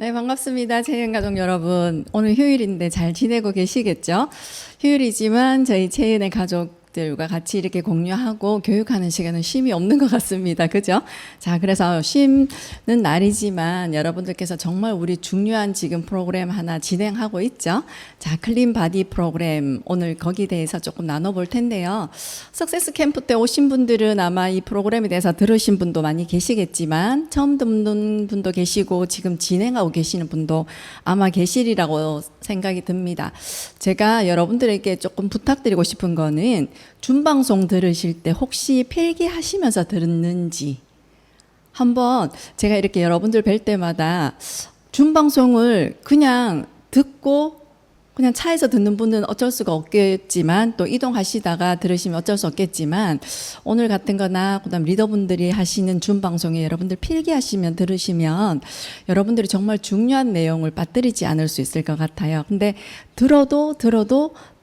네, 반갑습니다. 채은가족 여러분. 오늘 휴일인데 잘 지내고 계시겠죠? 휴일이지만 저희 채은의 가족들과 같이 이렇게 공유하고 교육하는 시간은 쉼이 없는 것 같습니다. 그죠? 자, 그래서 쉬는 날이지만 여러분들께서 정말 우리 중요한 지금 프로그램 하나 진행하고 있죠? 자, 클린 바디 프로그램. 오늘 거기에 대해서 조금 나눠볼 텐데요. 석세스 캠프 때 오신 분들은 아마 이 프로그램에 대해서 들으신 분도 많이 계시겠지만 처음 듣는 분도 계시고 지금 진행하고 계시는 분도 아마 계시리라고 생각이 듭니다. 제가 여러분들에게 조금 부탁드리고 싶은 거는 준방송 들으실 때 혹시 필기하시면서 들었는지 한번 제가 이렇게 여러분들 뵐 때마다 준방송을 그냥 듣고 그냥 차에서 듣는 분은 어쩔 수가 없겠지만 또 이동하시다가 들으시면 어쩔 수 없겠지만 오늘 같은 거나 그다음 리더분들이 하시는 준방송에 여러분들 필기하시면 들으시면 여러분들이 정말 중요한 내용을 빠뜨리지 않을 수 있을 것 같아요. 근데 들어도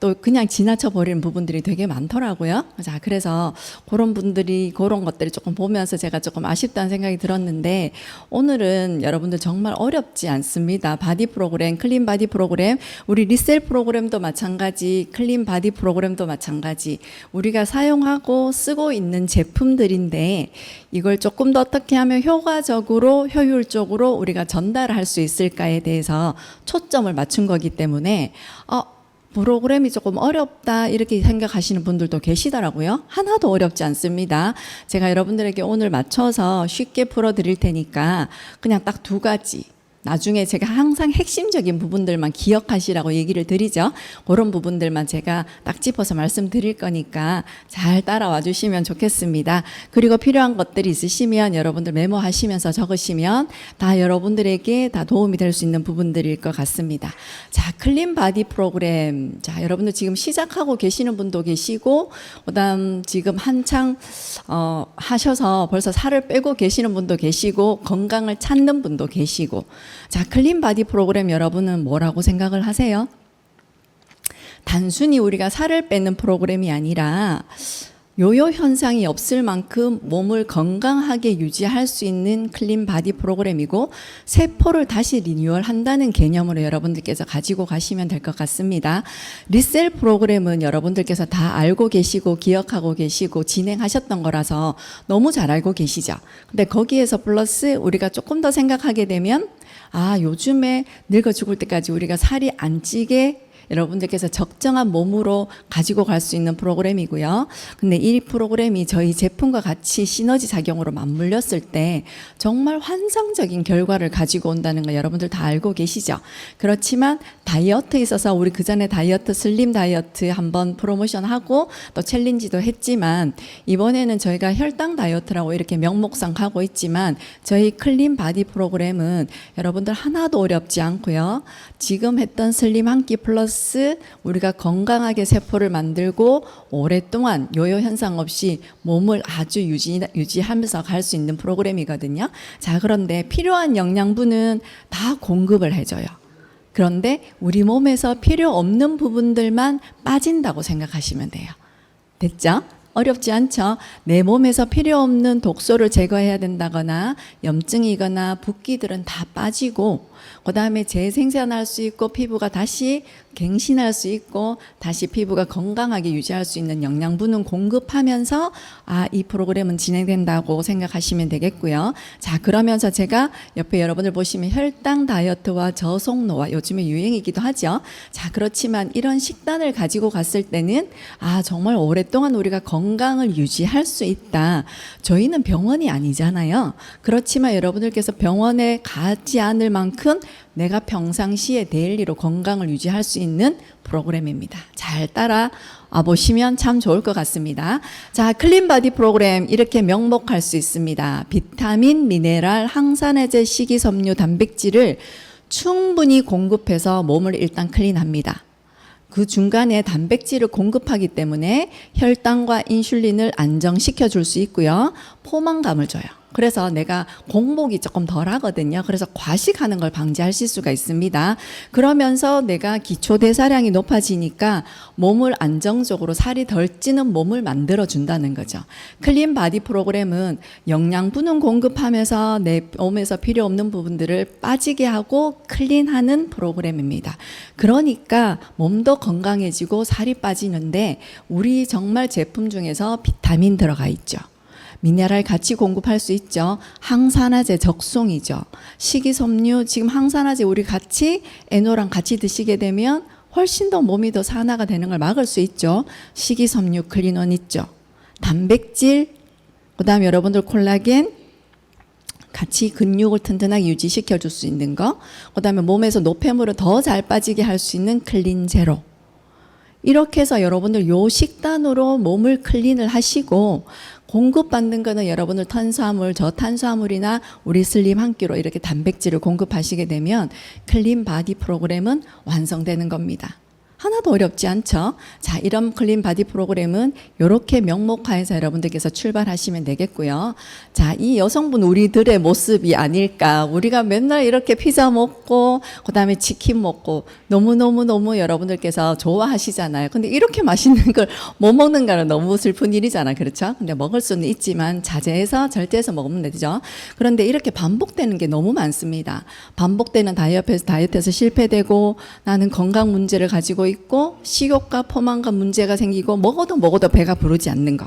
또 그냥 지나쳐 버리는 부분들이 되게 많더라고요. 자, 그래서 그런 것들이 조금 보면서 제가 조금 아쉽다는 생각이 들었는데 오늘은 여러분들 정말 어렵지 않습니다. 바디 프로그램, 클린 바디 프로그램, 우리 리셀 프로그램도 마찬가지, 클린 바디 프로그램도 마찬가지, 우리가 사용하고 쓰고 있는 제품들인데 이걸 조금 더 어떻게 하면 효과적으로, 효율적으로 우리가 전달할 수 있을까에 대해서 초점을 맞춘 거기 때문에 프로그램이 조금 어렵다 이렇게 생각하시는 분들도 계시더라고요. 하나도 어렵지 않습니다. 제가 여러분들에게 오늘 맞춰서 쉽게 풀어드릴 테니까 그냥 딱 두 가지, 나중에 제가 항상 핵심적인 부분들만 기억하시라고 얘기를 드리죠. 그런 부분들만 제가 딱 짚어서 말씀드릴 거니까 잘 따라와 주시면 좋겠습니다. 그리고 필요한 것들이 있으시면 여러분들 메모하시면서 적으시면 다 여러분들에게 다 도움이 될 수 있는 부분들일 것 같습니다. 자, 클린 바디 프로그램. 자, 여러분들 지금 시작하고 계시는 분도 계시고 그다음 지금 한창 하셔서 벌써 살을 빼고 계시는 분도 계시고 건강을 찾는 분도 계시고. 자, 클린 바디 프로그램 여러분은 뭐라고 생각을 하세요? 단순히 우리가 살을 빼는 프로그램이 아니라 요요 현상이 없을 만큼 몸을 건강하게 유지할 수 있는 클린 바디 프로그램이고 세포를 다시 리뉴얼 한다는 개념으로 여러분들께서 가지고 가시면 될 것 같습니다. 리셀 프로그램은 여러분들께서 다 알고 계시고 기억하고 계시고 진행하셨던 거라서 너무 잘 알고 계시죠. 근데 거기에서 플러스 우리가 조금 더 생각하게 되면 요즘에 늙어 죽을 때까지 우리가 살이 안 찌게 여러분들께서 적정한 몸으로 가지고 갈 수 있는 프로그램이고요. 근데 이 프로그램이 저희 제품과 같이 시너지 작용으로 맞물렸을 때 정말 환상적인 결과를 가지고 온다는 거 여러분들 다 알고 계시죠? 그렇지만 다이어트에 있어서 우리 그전에 다이어트, 슬림 다이어트 한번 프로모션하고 또 챌린지도 했지만 이번에는 저희가 혈당 다이어트라고 이렇게 명목상 하고 있지만 저희 클린 바디 프로그램은 여러분들 하나도 어렵지 않고요. 지금 했던 슬림 한 끼 플러스 우리가 건강하게 세포를 만들고 오랫동안 요요 현상 없이 몸을 아주 유지하면서 갈 수 있는 프로그램이거든요. 자, 그런데 필요한 영양분은 다 공급을 해줘요. 그런데 우리 몸에서 필요 없는 부분들만 빠진다고 생각하시면 돼요. 됐죠? 어렵지 않죠? 내 몸에서 필요 없는 독소를 제거해야 된다거나 염증이거나 붓기들은 다 빠지고 그 다음에 재생산할 수 있고 피부가 다시 갱신할 수 있고 다시 피부가 건강하게 유지할 수 있는 영양분은 공급하면서 이 프로그램은 진행된다고 생각하시면 되겠고요. 자, 그러면서 제가 옆에 여러분들 보시면 혈당 다이어트와 저속노화 요즘에 유행이기도 하죠. 자, 그렇지만 이런 식단을 가지고 갔을 때는 정말 오랫동안 우리가 건강을 유지할 수 있다. 저희는 병원이 아니잖아요. 그렇지만 여러분들께서 병원에 가지 않을 만큼 내가 평상시에 데일리로 건강을 유지할 수 있는 프로그램입니다. 잘 따라와 보시면 참 좋을 것 같습니다. 자, 클린 바디 프로그램 이렇게 명목할 수 있습니다. 비타민, 미네랄, 항산화제, 식이섬유, 단백질을 충분히 공급해서 몸을 일단 클린합니다. 그 중간에 단백질을 공급하기 때문에 혈당과 인슐린을 안정시켜 줄 수 있고요. 포만감을 줘요. 그래서 내가 공복이 조금 덜 하거든요. 그래서 과식하는 걸 방지하실 수가 있습니다. 그러면서 내가 기초 대사량이 높아지니까 몸을 안정적으로 살이 덜 찌는 몸을 만들어 준다는 거죠. 클린 바디 프로그램은 영양분은 공급하면서 내 몸에서 필요 없는 부분들을 빠지게 하고 클린하는 프로그램입니다. 그러니까 몸도 건강해지고 살이 빠지는데 우리 정말 제품 중에서 비타민 들어가 있죠. 미네랄 같이 공급할 수 있죠. 항산화제 적송이죠. 식이섬유, 지금 항산화제 우리 같이 에노랑 같이 드시게 되면 훨씬 더 몸이 더 산화가 되는 걸 막을 수 있죠. 식이섬유 클린원 있죠. 단백질, 그다음에 여러분들 콜라겐, 같이 근육을 튼튼하게 유지시켜 줄 수 있는 거, 그다음에 몸에서 노폐물을 더 잘 빠지게 할 수 있는 클린 제로. 이렇게 해서 여러분들 요 식단으로 몸을 클린을 하시고 공급받는 거는 여러분들 탄수화물, 저탄수화물이나 우리 슬림 한 끼로 이렇게 단백질을 공급하시게 되면 클린 바디 프로그램은 완성되는 겁니다. 하나도 어렵지 않죠? 자, 이런 클린 바디 프로그램은 이렇게 명목화해서 여러분들께서 출발하시면 되겠고요. 자, 이 여성분 우리들의 모습이 아닐까. 우리가 맨날 이렇게 피자 먹고 그다음에 치킨 먹고 너무 여러분들께서 좋아하시잖아요. 근데 이렇게 맛있는 걸 못 먹는가는 너무 슬픈 일이잖아. 그렇죠? 근데 먹을 수는 있지만 자제해서 절제해서 먹으면 되죠. 그런데 이렇게 반복되는 게 너무 많습니다. 반복되는 다이어트에서 실패되고 나는 건강 문제를 가지고 있고 식욕과 포만감 문제가 생기고 먹어도 배가 부르지 않는 거.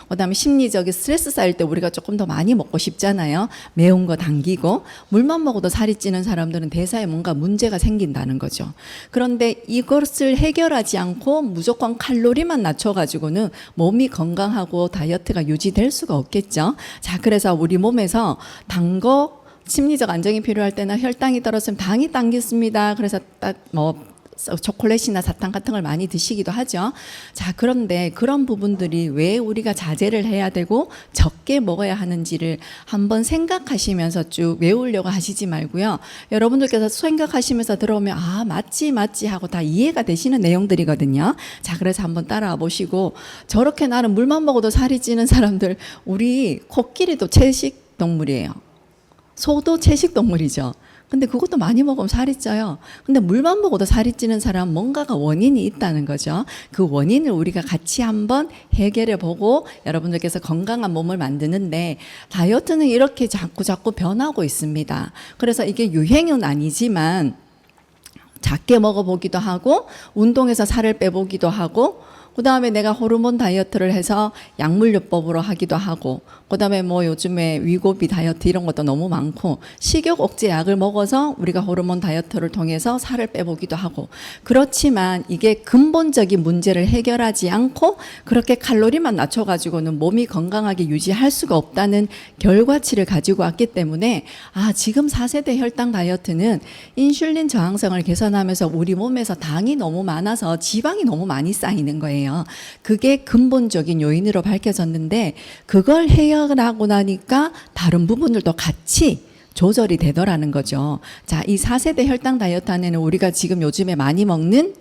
그다음에 심리적인 스트레스 쌓일 때 우리가 조금 더 많이 먹고 싶잖아요. 매운 거 당기고 물만 먹어도 살이 찌는 사람들은 대사에 뭔가 문제가 생긴다는 거죠. 그런데 이것을 해결하지 않고 무조건 칼로리만 낮춰가지고는 몸이 건강하고 다이어트가 유지될 수가 없겠죠. 자, 그래서 우리 몸에서 단 거 심리적 안정이 필요할 때나 혈당이 떨어지면 당이 당겼습니다. 그래서 딱 초콜릿이나 사탕 같은 걸 많이 드시기도 하죠. 자, 그런데 그런 부분들이 왜 우리가 자제를 해야 되고 적게 먹어야 하는지를 한번 생각하시면서 쭉 외우려고 하시지 말고요. 여러분들께서 생각하시면서 들어오면 아, 맞지 하고 다 이해가 되시는 내용들이거든요. 자, 그래서 한번 따라와 보시고 저렇게 나는 물만 먹어도 살이 찌는 사람들, 우리 코끼리도 채식 동물이에요. 소도 채식 동물이죠. 근데 그것도 많이 먹으면 살이 쪄요. 근데 물만 먹어도 살이 찌는 사람 뭔가가 원인이 있다는 거죠. 그 원인을 우리가 같이 한번 해결해 보고 여러분들께서 건강한 몸을 만드는데 다이어트는 이렇게 자꾸 변하고 있습니다. 그래서 이게 유행은 아니지만 작게 먹어보기도 하고 운동해서 살을 빼보기도 하고 그다음에 내가 호르몬 다이어트를 해서 약물요법으로 하기도 하고 그다음에 뭐 요즘에 위고비 다이어트 이런 것도 너무 많고 식욕 억제 약을 먹어서 우리가 호르몬 다이어트를 통해서 살을 빼보기도 하고 그렇지만 이게 근본적인 문제를 해결하지 않고 그렇게 칼로리만 낮춰가지고는 몸이 건강하게 유지할 수가 없다는 결과치를 가지고 왔기 때문에 아, 지금 4세대 혈당 다이어트는 인슐린 저항성을 개선하면서 우리 몸에서 당이 너무 많아서 지방이 너무 많이 쌓이는 거예요. 그게 근본적인 요인으로 밝혀졌는데 그걸 해결하고 나니까 다른 부분들도 같이 조절이 되더라는 거죠. 자, 이 4세대 혈당 다이어트 안에는 우리가 지금 요즘에 많이 먹는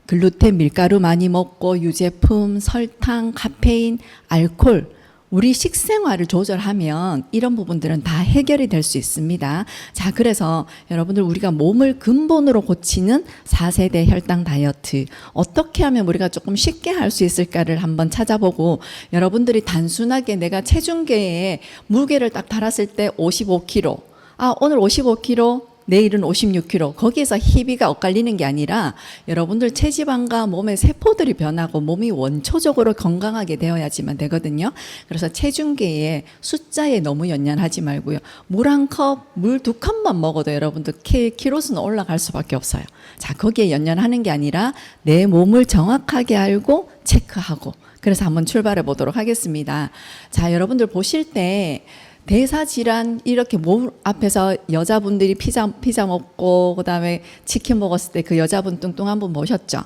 글루텐, 밀가루 많이 먹고 유제품, 설탕, 카페인, 알코올 우리 식생활을 조절하면 이런 부분들은 다 해결이 될 수 있습니다. 자, 그래서 여러분들 우리가 몸을 근본으로 고치는 4세대 혈당 다이어트 어떻게 하면 우리가 조금 쉽게 할 수 있을까를 한번 찾아보고 여러분들이 단순하게 내가 체중계에 무게를 딱 달았을 때 55kg 아, 오늘 55kg 내일은 56kg 거기에서 희비가 엇갈리는 게 아니라 여러분들 체지방과 몸의 세포들이 변하고 몸이 원초적으로 건강하게 되어야지만 되거든요. 그래서 체중계에 숫자에 너무 연연하지 말고요. 물 한 컵, 물 2컵만 먹어도 여러분들 키로수는 올라갈 수밖에 없어요. 자, 거기에 연연하는 게 아니라 내 몸을 정확하게 알고 체크하고 그래서 한번 출발해 보도록 하겠습니다. 자, 여러분들 보실 때 대사질환 이렇게 몸 앞에서 여자분들이 피자 먹고 그다음에 치킨 먹었을 때 그 여자분 뚱뚱한 분 보셨죠?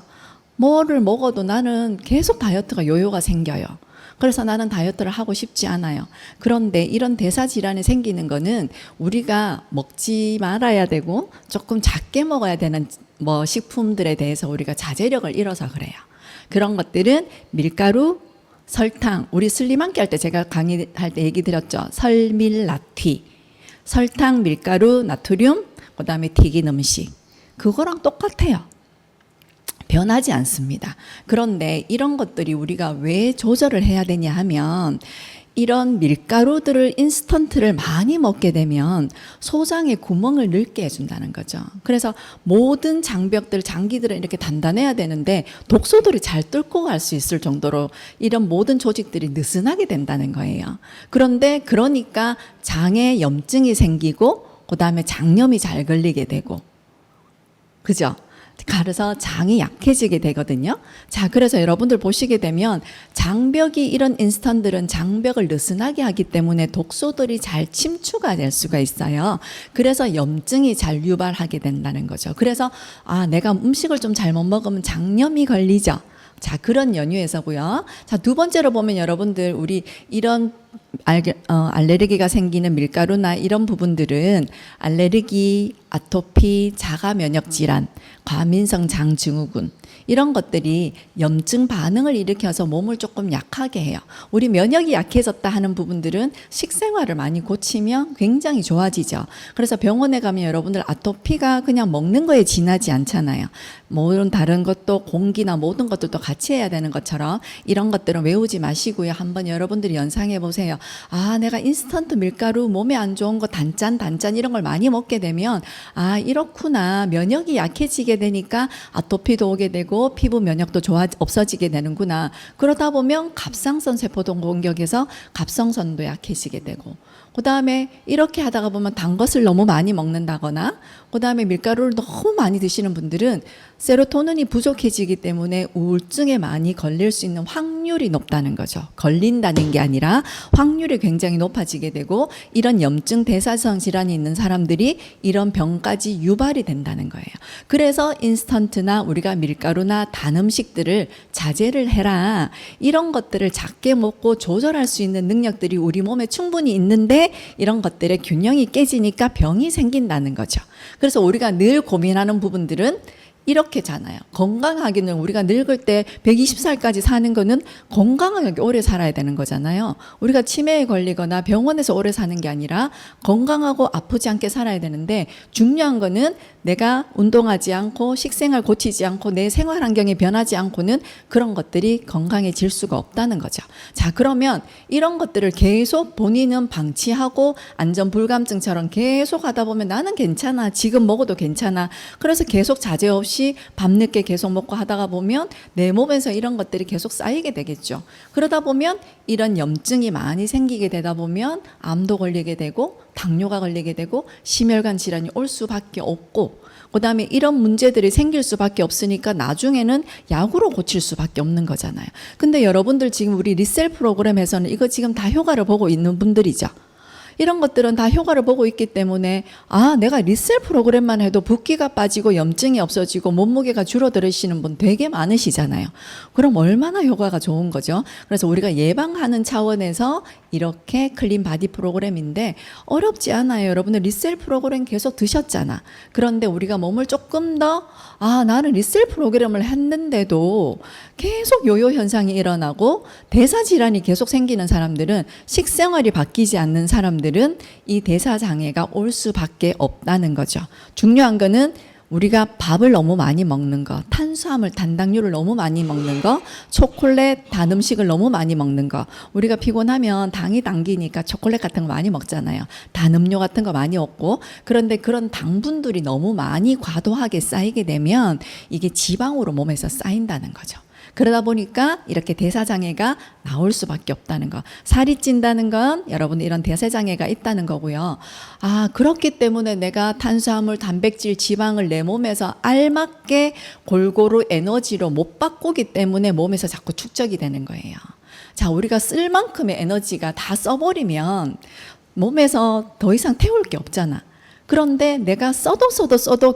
뭐를 먹어도 나는 계속 다이어트가 요요가 생겨요. 그래서 나는 다이어트를 하고 싶지 않아요. 그런데 이런 대사질환이 생기는 거는 우리가 먹지 말아야 되고 조금 작게 먹어야 되는 식품들에 대해서 우리가 자제력을 잃어서 그래요. 그런 것들은 밀가루, 설탕, 우리 슬림한끼 할 때 제가 강의할 때 얘기 드렸죠. 설밀나튀, 설탕, 밀가루, 나트륨, 그다음에 튀긴 음식. 그거랑 똑같아요. 변하지 않습니다. 그런데 이런 것들이 우리가 왜 조절을 해야 되냐 하면 이런 밀가루들을 인스턴트를 많이 먹게 되면 소장의 구멍을 넓게 해준다는 거죠. 그래서 모든 장벽들, 장기들은 이렇게 단단해야 되는데 독소들이 잘 뚫고 갈 수 있을 정도로 이런 모든 조직들이 느슨하게 된다는 거예요. 그런데 그러니까 장에 염증이 생기고 그다음에 장염이 잘 걸리게 되고, 그죠? 그래서 장이 약해지게 되거든요. 자, 그래서 여러분들 보시게 되면 장벽이, 이런 인스턴트들은 장벽을 느슨하게 하기 때문에 독소들이 잘 침투가 될 수가 있어요. 그래서 염증이 잘 유발하게 된다는 거죠. 그래서 내가 음식을 좀 잘못 먹으면 장염이 걸리죠. 자, 그런 연유에서고요. 자, 두 번째로 보면 여러분들 우리 이런 알레르기가 생기는 밀가루나 이런 부분들은 알레르기, 아토피, 자가 면역 질환, 과민성 장증후군, 이런 것들이 염증 반응을 일으켜서 몸을 조금 약하게 해요. 우리 면역이 약해졌다 하는 부분들은 식생활을 많이 고치면 굉장히 좋아지죠. 그래서 병원에 가면 여러분들 아토피가 그냥 먹는 거에 지나지 않잖아요. 모든 다른 것도 공기나 모든 것들도 같이 해야 되는 것처럼 이런 것들은 외우지 마시고요. 한번 여러분들이 연상해 보세요. 내가 인스턴트 밀가루 몸에 안 좋은 거 단짠 이런 걸 많이 먹게 되면 이렇구나. 면역이 약해지게 되니까 아토피도 오게 되고 피부 면역도 없어지게 되는구나. 그러다 보면 갑상선 세포도 공격해서 갑상선도 약해지게 되고, 그 다음에 이렇게 하다가 보면 단 것을 너무 많이 먹는다거나, 그 다음에 밀가루를 너무 많이 드시는 분들은 세로토닌이 부족해지기 때문에 우울증에 많이 걸릴 수 있는 확률이 높다는 거죠. 걸린다는 게 아니라 확률이 굉장히 높아지게 되고, 이런 염증 대사성 질환이 있는 사람들이 이런 병까지 유발이 된다는 거예요. 그래서 인스턴트나 우리가 밀가루나 단 음식들을 자제를 해라. 이런 것들을 작게 먹고 조절할 수 있는 능력들이 우리 몸에 충분히 있는데 이런 것들의 균형이 깨지니까 병이 생긴다는 거죠. 그래서 우리가 늘 고민하는 부분들은 이렇게잖아요. 건강하기는 우리가 늙을 때 120살까지 사는 거는 건강하게 오래 살아야 되는 거잖아요. 우리가 치매에 걸리거나 병원에서 오래 사는 게 아니라 건강하고 아프지 않게 살아야 되는데, 중요한 거는 내가 운동하지 않고 식생활 고치지 않고 내 생활 환경이 변하지 않고는 그런 것들이 건강해질 수가 없다는 거죠. 자, 그러면 이런 것들을 계속 본인은 방치하고 안전불감증처럼 계속 하다 보면 나는 괜찮아, 지금 먹어도 괜찮아, 그래서 계속 자제 없이 밤늦게 계속 먹고 하다가 보면 내 몸에서 이런 것들이 계속 쌓이게 되겠죠. 그러다 보면 이런 염증이 많이 생기게 되다 보면 암도 걸리게 되고 당뇨가 걸리게 되고 심혈관 질환이 올 수밖에 없고, 그 다음에 이런 문제들이 생길 수밖에 없으니까 나중에는 약으로 고칠 수밖에 없는 거잖아요. 근데 여러분들 지금 우리 리셀 프로그램에서는 이거 지금 다 효과를 보고 있는 분들이죠. 이런 것들은 다 효과를 보고 있기 때문에 내가 리셀 프로그램만 해도 붓기가 빠지고 염증이 없어지고 몸무게가 줄어들으시는 분 되게 많으시잖아요. 그럼 얼마나 효과가 좋은 거죠. 그래서 우리가 예방하는 차원에서 이렇게 클린 바디 프로그램인데 어렵지 않아요. 여러분들 리셀 프로그램 계속 드셨잖아. 그런데 우리가 몸을 조금 더 나는 리셀 프로그램을 했는데도 계속 요요 현상이 일어나고 대사 질환이 계속 생기는 사람들은, 식생활이 바뀌지 않는 사람들은 이 대사 장애가 올 수밖에 없다는 거죠. 중요한 거는 우리가 밥을 너무 많이 먹는 거, 탄수화물, 단당류를 너무 많이 먹는 거, 초콜릿, 단 음식을 너무 많이 먹는 거. 우리가 피곤하면 당이 당기니까 초콜릿 같은 거 많이 먹잖아요. 단 음료 같은 거 많이 먹고. 그런데 그런 당분들이 너무 많이 과도하게 쌓이게 되면 이게 지방으로 몸에서 쌓인다는 거죠. 그러다 보니까 이렇게 대사장애가 나올 수밖에 없다는 거. 살이 찐다는 건 여러분 이런 대사장애가 있다는 거고요. 그렇기 때문에 내가 탄수화물, 단백질, 지방을 내 몸에서 알맞게 골고루 에너지로 못 바꾸기 때문에 몸에서 자꾸 축적이 되는 거예요. 자, 우리가 쓸 만큼의 에너지가 다 써버리면 몸에서 더 이상 태울 게 없잖아. 그런데 내가 써도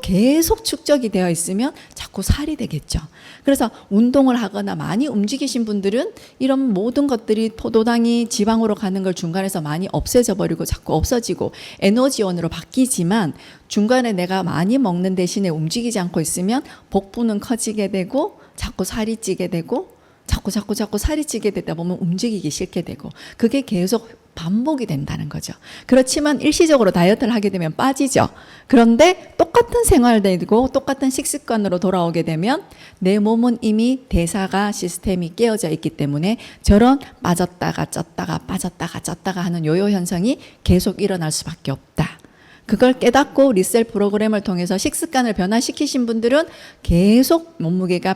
계속 축적이 되어 있으면 자꾸 살이 되겠죠. 그래서 운동을 하거나 많이 움직이신 분들은 이런 모든 것들이 포도당이 지방으로 가는 걸 중간에서 많이 없애져 버리고 자꾸 없어지고 에너지원으로 바뀌지만, 중간에 내가 많이 먹는 대신에 움직이지 않고 있으면 복부는 커지게 되고 자꾸 살이 찌게 되고 자꾸 살이 찌게 되다 보면 움직이기 싫게 되고 그게 계속 반복이 된다는 거죠. 그렇지만 일시적으로 다이어트를 하게 되면 빠지죠. 그런데 똑같은 생활되고 똑같은 식습관으로 돌아오게 되면 내 몸은 이미 대사가 시스템이 깨어져 있기 때문에 저런 빠졌다가 쪘다가 빠졌다가 쪘다가 하는 요요 현상이 계속 일어날 수밖에 없다. 그걸 깨닫고 리셀 프로그램을 통해서 식습관을 변화시키신 분들은 계속 몸무게가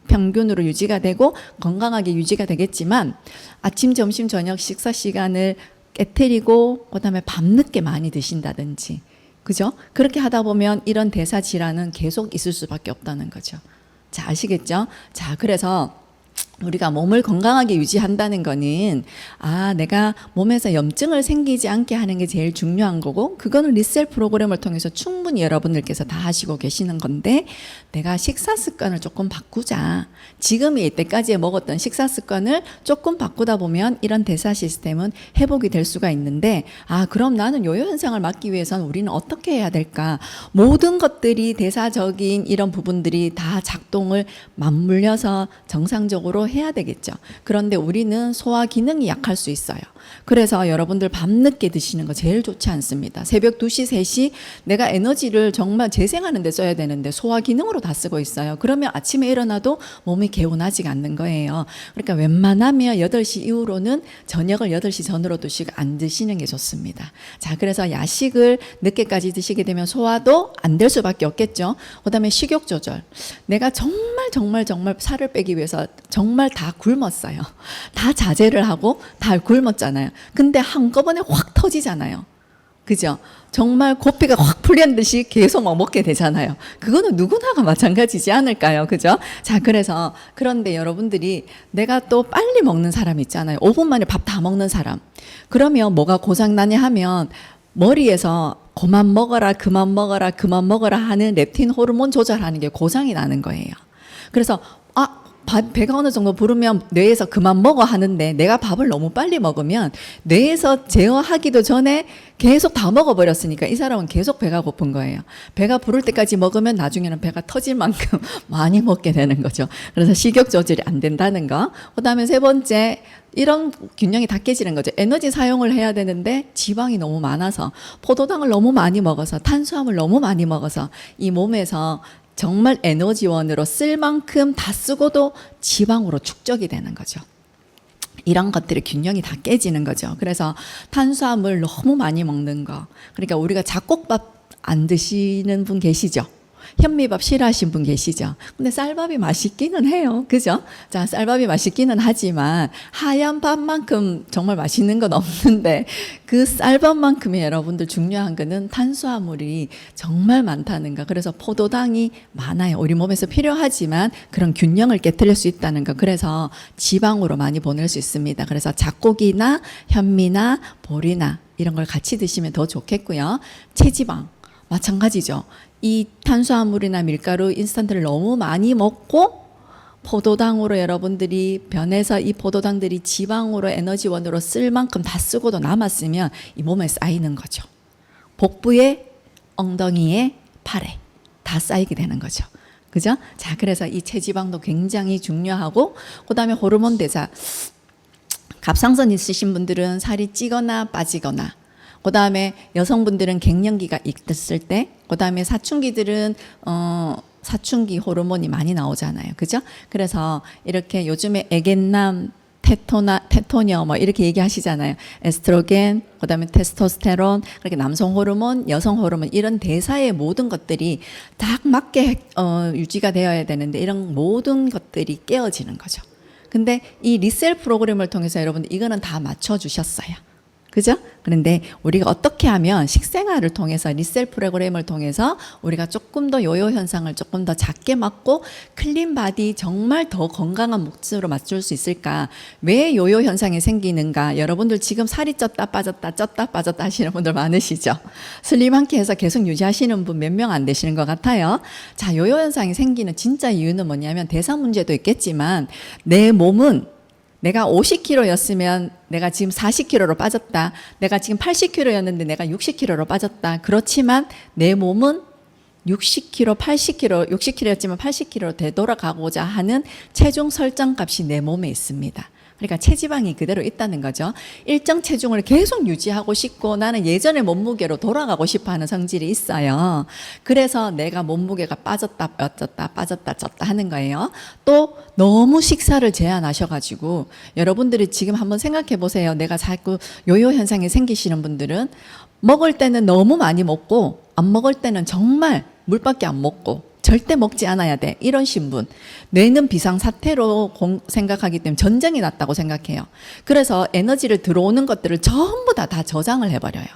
평균으로 유지가 되고 건강하게 유지가 되겠지만 아침, 점심, 저녁 식사 시간을 깨트리고 그다음에 밤늦게 많이 드신다든지 그죠? 그렇게 하다 보면 이런 대사 질환은 계속 있을 수밖에 없다는 거죠. 자, 아시겠죠? 자, 그래서 우리가 몸을 건강하게 유지한다는 거는 내가 몸에서 염증을 생기지 않게 하는 게 제일 중요한 거고 그거는 리셀 프로그램을 통해서 충분히 여러분들께서 다 하시고 계시는 건데 내가 식사 습관을 조금 바꾸자. 지금이 이때까지 먹었던 식사 습관을 조금 바꾸다 보면 이런 대사 시스템은 회복이 될 수가 있는데 그럼 나는 요요 현상을 막기 위해서는 우리는 어떻게 해야 될까? 모든 것들이 대사적인 이런 부분들이 다 작동을 맞물려서 정상적으로 해야 되겠죠. 그런데 우리는 소화 기능이 약할 수 있어요. 그래서 여러분들 밤늦게 드시는 거 제일 좋지 않습니다. 새벽 2시, 3시 내가 에너지를 정말 재생하는 데 써야 되는데 소화 기능으로 다 쓰고 있어요. 그러면 아침에 일어나도 몸이 개운하지가 않는 거예요. 그러니까 웬만하면 8시 이후로는 저녁을 8시 전으로 드시고 안 드시는 게 좋습니다. 자, 그래서 야식을 늦게까지 드시게 되면 소화도 안 될 수밖에 없겠죠. 그다음에 식욕 조절. 내가 정말 살을 빼기 위해서 정말 다 굶었어요. 다 자제를 하고 다 굶었잖아요. 근데 한꺼번에 확 터지잖아요. 그죠? 정말 고삐가 확 풀린 듯이 계속 먹게 되잖아요. 그거는 누구나가 마찬가지지 않을까요? 그죠? 자, 그런데 여러분들이 내가 또 빨리 먹는 사람 있잖아요. 5분 만에 밥 다 먹는 사람. 그러면 뭐가 고장나냐 하면 머리에서 그만 먹어라 하는 렙틴 호르몬 조절하는 게 고장이 나는 거예요. 그래서 배가 어느 정도 부르면 뇌에서 그만 먹어 하는데 내가 밥을 너무 빨리 먹으면 뇌에서 제어하기도 전에 계속 다 먹어버렸으니까 이 사람은 계속 배가 고픈 거예요. 배가 부를 때까지 먹으면 나중에는 배가 터질 만큼 많이 먹게 되는 거죠. 그래서 식욕 조절이 안 된다는 거. 그다음에 세 번째, 이런 균형이 다 깨지는 거죠. 에너지 사용을 해야 되는데 지방이 너무 많아서 포도당을 너무 많이 먹어서 탄수화물 너무 많이 먹어서 이 몸에서 정말 에너지원으로 쓸 만큼 다 쓰고도 지방으로 축적이 되는 거죠. 이런 것들의 균형이 다 깨지는 거죠. 그래서 탄수화물 너무 많이 먹는 거. 그러니까 우리가 잡곡밥 안 드시는 분 계시죠? 현미밥 싫어하시는 분 계시죠? 근데 쌀밥이 맛있기는 해요. 그죠? 자, 쌀밥이 맛있기는 하지만 하얀 밥만큼 정말 맛있는 건 없는데 그 쌀밥만큼이 여러분들 중요한 거는 탄수화물이 정말 많다는 거. 그래서 포도당이 많아요. 우리 몸에서 필요하지만 그런 균형을 깨뜨릴 수 있다는 거. 그래서 지방으로 많이 보낼 수 있습니다. 그래서 잡곡이나 현미나 보리나 이런 걸 같이 드시면 더 좋겠고요. 체지방 마찬가지죠. 이 탄수화물이나 밀가루, 인스턴트를 너무 많이 먹고 포도당으로 여러분들이 변해서 이 포도당들이 지방으로 에너지원으로 쓸 만큼 다 쓰고도 남았으면 이 몸에 쌓이는 거죠. 복부에, 엉덩이에, 팔에 다 쌓이게 되는 거죠. 그죠? 자, 그래서 이 체지방도 굉장히 중요하고 그다음에 호르몬 대사. 갑상선 있으신 분들은 살이 찌거나 빠지거나 그 다음에 여성분들은 갱년기가 있을 때, 그 다음에 사춘기들은 사춘기 호르몬이 많이 나오잖아요. 그죠? 그래서 이렇게 요즘에 에겐남, 테토녀 뭐 이렇게 얘기하시잖아요. 에스트로겐, 그 다음에 테스토스테론, 그렇게 남성 호르몬, 여성 호르몬 이런 대사의 모든 것들이 딱 맞게 유지가 되어야 되는데 이런 모든 것들이 깨어지는 거죠. 근데 이 리셀 프로그램을 통해서 여러분들 이거는 다 맞춰주셨어요. 그죠? 그런데 우리가 어떻게 하면 식생활을 통해서 리셀 프로그램을 통해서 우리가 조금 더 요요 현상을 조금 더 작게 막고 클린 바디 정말 더 건강한 모습으로 맞출 수 있을까? 왜 요요 현상이 생기는가? 여러분들 지금 살이 쪘다 빠졌다 하시는 분들 많으시죠? 슬림한키 해서 계속 유지하시는 분 몇 명 안 되시는 것 같아요. 자, 요요 현상이 생기는 진짜 이유는 뭐냐면 대사 문제도 있겠지만 내 몸은 내가 50kg였으면 내가 지금 40kg로 빠졌다. 내가 지금 80kg였는데 내가 60kg로 빠졌다. 그렇지만 내 몸은 60kg, 80kg, 60kg였지만 80kg 되돌아가고자 하는 체중 설정값이 내 몸에 있습니다. 그러니까 체지방이 그대로 있다는 거죠. 일정 체중을 계속 유지하고 싶고 나는 예전의 몸무게로 돌아가고 싶어 하는 성질이 있어요. 그래서 내가 몸무게가 빠졌다 쪘다 빠졌다 쪘다 하는 거예요. 또 너무 식사를 제한하셔가지고 여러분들이 지금 한번 생각해 보세요. 내가 자꾸 요요 현상이 생기시는 분들은 먹을 때는 너무 많이 먹고 안 먹을 때는 정말 물밖에 안 먹고 절대 먹지 않아야 돼. 이런 신분. 뇌는 비상사태로 생각하기 때문에 전쟁이 났다고 생각해요. 그래서 에너지를 들어오는 것들을 전부 다 저장을 해버려요.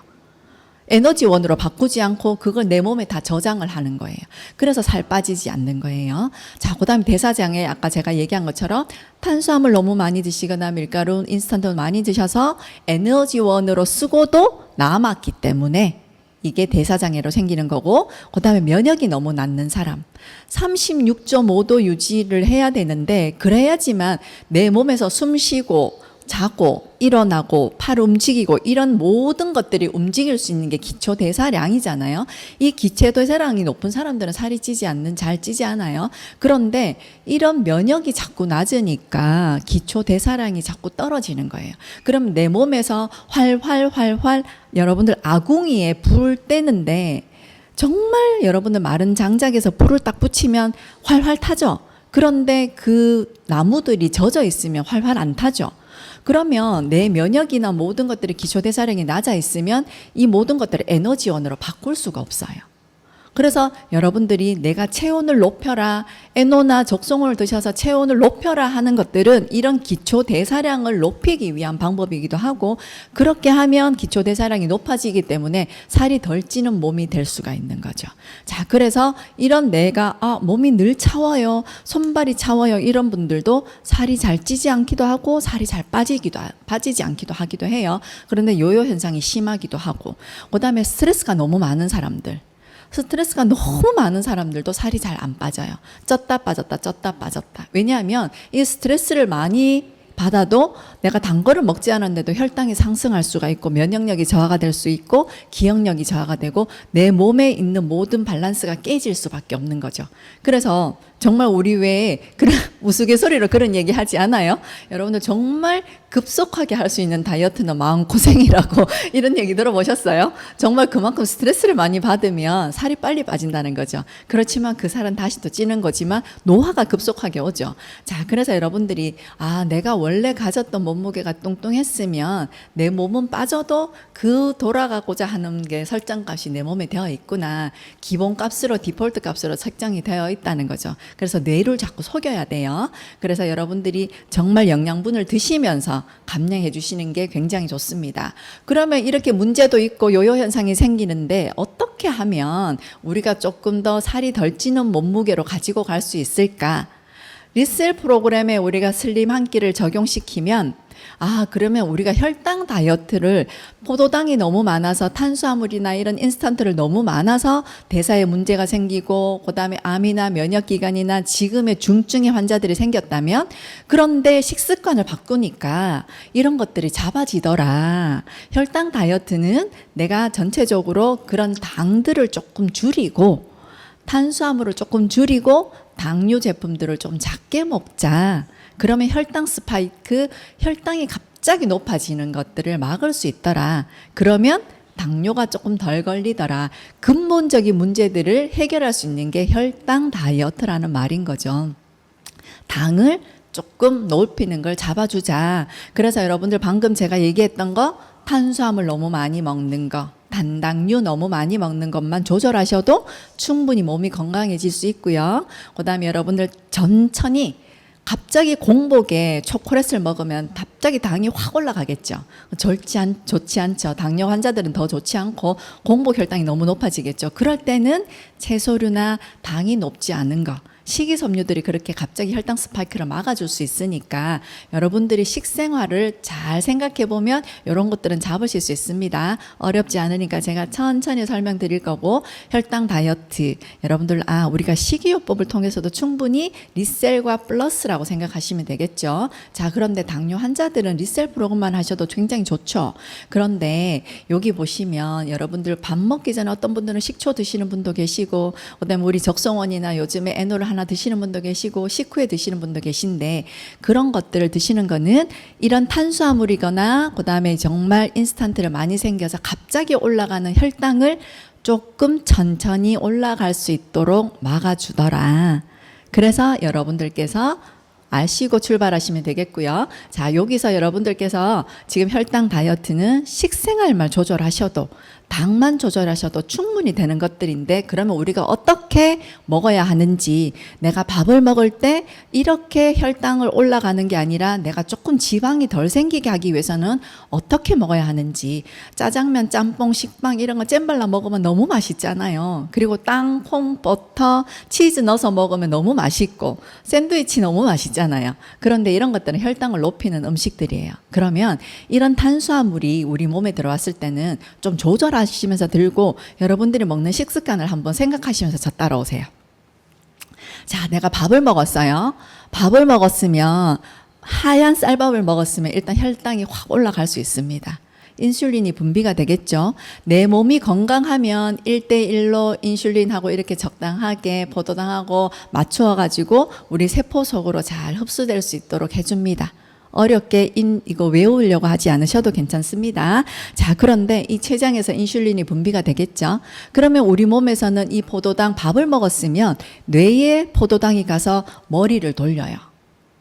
에너지원으로 바꾸지 않고 그걸 내 몸에 다 저장을 하는 거예요. 그래서 살 빠지지 않는 거예요. 자, 그 다음에 대사장에 아까 제가 얘기한 것처럼 탄수화물 너무 많이 드시거나 밀가루, 인스턴트 많이 드셔서 에너지원으로 쓰고도 남았기 때문에 이게 대사장애로 생기는 거고, 그 다음에 면역이 너무 낮는 사람. 36.5도 유지를 해야 되는데, 그래야지만 내 몸에서 숨 쉬고, 자고, 일어나고, 팔 움직이고, 이런 모든 것들이 움직일 수 있는 게 기초대사량이잖아요. 이 기초대사량이 높은 사람들은 살이 찌지 잘 찌지 않아요. 그런데 이런 면역이 자꾸 낮으니까 기초대사량이 자꾸 떨어지는 거예요. 그럼 내 몸에서 활활 여러분들 아궁이에 불 떼는데 정말 여러분들 마른 장작에서 불을 딱 붙이면 활활 타죠. 그런데 그 나무들이 젖어 있으면 활활 안 타죠. 그러면 내 면역이나 모든 것들이 기초대사량이 낮아 있으면 이 모든 것들을 에너지원으로 바꿀 수가 없어요. 그래서 여러분들이 내가 체온을 높여라, 에노나 적송을 드셔서 체온을 높여라 하는 것들은 이런 기초대사량을 높이기 위한 방법이기도 하고, 그렇게 하면 기초대사량이 높아지기 때문에 살이 덜 찌는 몸이 될 수가 있는 거죠. 자, 그래서 이런 내가 몸이 늘 차워요, 손발이 차워요, 이런 분들도 살이 잘 찌지 않기도 하고 살이 잘 빠지지 않기도 하기도 해요. 그런데 요요 현상이 심하기도 하고, 그 다음에 스트레스가 너무 많은 사람들, 스트레스가 너무 많은 사람들도 살이 잘 안 빠져요. 쪘다 빠졌다 쪘다 빠졌다. 왜냐하면 이 스트레스를 많이 받아도 내가 단 거를 먹지 않았는데도 혈당이 상승할 수가 있고 면역력이 저하가 될 수 있고 기억력이 저하가 되고 내 몸에 있는 모든 밸런스가 깨질 수밖에 없는 거죠. 그래서 정말 우리 외에 그런 우스갯소리로 그런 얘기 하지 않아요? 여러분들 정말 급속하게 할 수 있는 다이어트는 마음고생이라고 이런 얘기 들어보셨어요? 정말 그만큼 스트레스를 많이 받으면 살이 빨리 빠진다는 거죠. 그렇지만 그 살은 다시 또 찌는 거지만 노화가 급속하게 오죠. 자, 그래서 여러분들이 내가 원래 가졌던 몸무게가 뚱뚱했으면 내 몸은 빠져도 그 돌아가고자 하는 게 설정값이 내 몸에 되어 있구나. 기본값으로 디폴트 값으로 설정이 되어 있다는 거죠. 그래서 뇌를 자꾸 속여야 돼요. 그래서 여러분들이 정말 영양분을 드시면서 감량해 주시는 게 굉장히 좋습니다. 그러면 이렇게 문제도 있고 요요 현상이 생기는데 어떻게 하면 우리가 조금 더 살이 덜 찌는 몸무게로 가지고 갈 수 있을까? 리셀 프로그램에 우리가 슬림 한 끼를 적용시키면 그러면 우리가 혈당 다이어트를 포도당이 너무 많아서 탄수화물이나 이런 인스턴트를 너무 많아서 대사에 문제가 생기고 그다음에 암이나 면역기관이나 지금의 중증의 환자들이 생겼다면, 그런데 식습관을 바꾸니까 이런 것들이 잡아지더라. 혈당 다이어트는 내가 전체적으로 그런 당들을 조금 줄이고 탄수화물을 조금 줄이고 당류 제품들을 좀 작게 먹자. 그러면 혈당 스파이크, 혈당이 갑자기 높아지는 것들을 막을 수 있더라. 그러면 당뇨가 조금 덜 걸리더라. 근본적인 문제들을 해결할 수 있는 게 혈당 다이어트라는 말인 거죠. 당을 조금 높이는 걸 잡아주자. 그래서 여러분들 방금 제가 얘기했던 거, 탄수화물 너무 많이 먹는 거, 단당류 너무 많이 먹는 것만 조절하셔도 충분히 몸이 건강해질 수 있고요. 그 다음에 여러분들 천천히 갑자기 공복에 초콜릿을 먹으면 갑자기 당이 확 올라가겠죠. 좋지 않죠. 당뇨 환자들은 더 좋지 않고 공복 혈당이 너무 높아지겠죠. 그럴 때는 채소류나 당이 높지 않은 거, 식이섬유들이 그렇게 갑자기 혈당 스파이크를 막아줄 수 있으니까 여러분들이 식생활을 잘 생각해 보면 이런 것들은 잡으실 수 있습니다. 어렵지 않으니까 제가 천천히 설명드릴 거고, 혈당 다이어트 여러분들 우리가 식이요법을 통해서도 충분히 리셀과 플러스라고 생각하시면 되겠죠. 자, 그런데 당뇨 환자들은 리셀 프로그램만 하셔도 굉장히 좋죠. 그런데 여기 보시면 여러분들 밥 먹기 전에 어떤 분들은 식초 드시는 분도 계시고, 그다음에 우리 적성원이나 요즘에 에노를 하나 드시는 분도 계시고 식후에 드시는 분도 계신데, 그런 것들을 드시는 거는 이런 탄수화물이거나 그다음에 정말 인스턴트를 많이 생겨서 갑자기 올라가는 혈당을 조금 천천히 올라갈 수 있도록 막아주더라. 그래서 여러분들께서 아시고 출발하시면 되겠고요. 자, 여기서 여러분들께서 지금 혈당 다이어트는 식생활만 조절하셔도, 당만 조절하셔도 충분히 되는 것들인데, 그러면 우리가 어떻게 먹어야 하는지, 내가 밥을 먹을 때 이렇게 혈당을 올라가는 게 아니라 내가 조금 지방이 덜 생기게 하기 위해서는 어떻게 먹어야 하는지. 짜장면, 짬뽕, 식빵 이런 거 잼 발라 먹으면 너무 맛있잖아요. 그리고 땅, 콩, 버터, 치즈 넣어서 먹으면 너무 맛있고, 샌드위치 너무 맛있잖아요. 그런데 이런 것들은 혈당을 높이는 음식들이에요. 그러면 이런 탄수화물이 우리 몸에 들어왔을 때는 좀 조절하시면서 들고, 여러분들이 먹는 식습관을 한번 생각하시면서 저 따라오세요. 자, 내가 밥을 먹었어요. 밥을 먹었으면, 하얀 쌀밥을 먹었으면 일단 혈당이 확 올라갈 수 있습니다. 인슐린이 분비가 되겠죠. 내 몸이 건강하면 1대1로 인슐린하고 이렇게 적당하게 포도당하고 맞추어 가지고 우리 세포 속으로 잘 흡수될 수 있도록 해줍니다. 어렵게 이거 외우려고 하지 않으셔도 괜찮습니다. 자, 그런데 이 췌장에서 인슐린이 분비가 되겠죠. 그러면 우리 몸에서는 이 포도당, 밥을 먹었으면 뇌에 포도당이 가서 머리를 돌려요.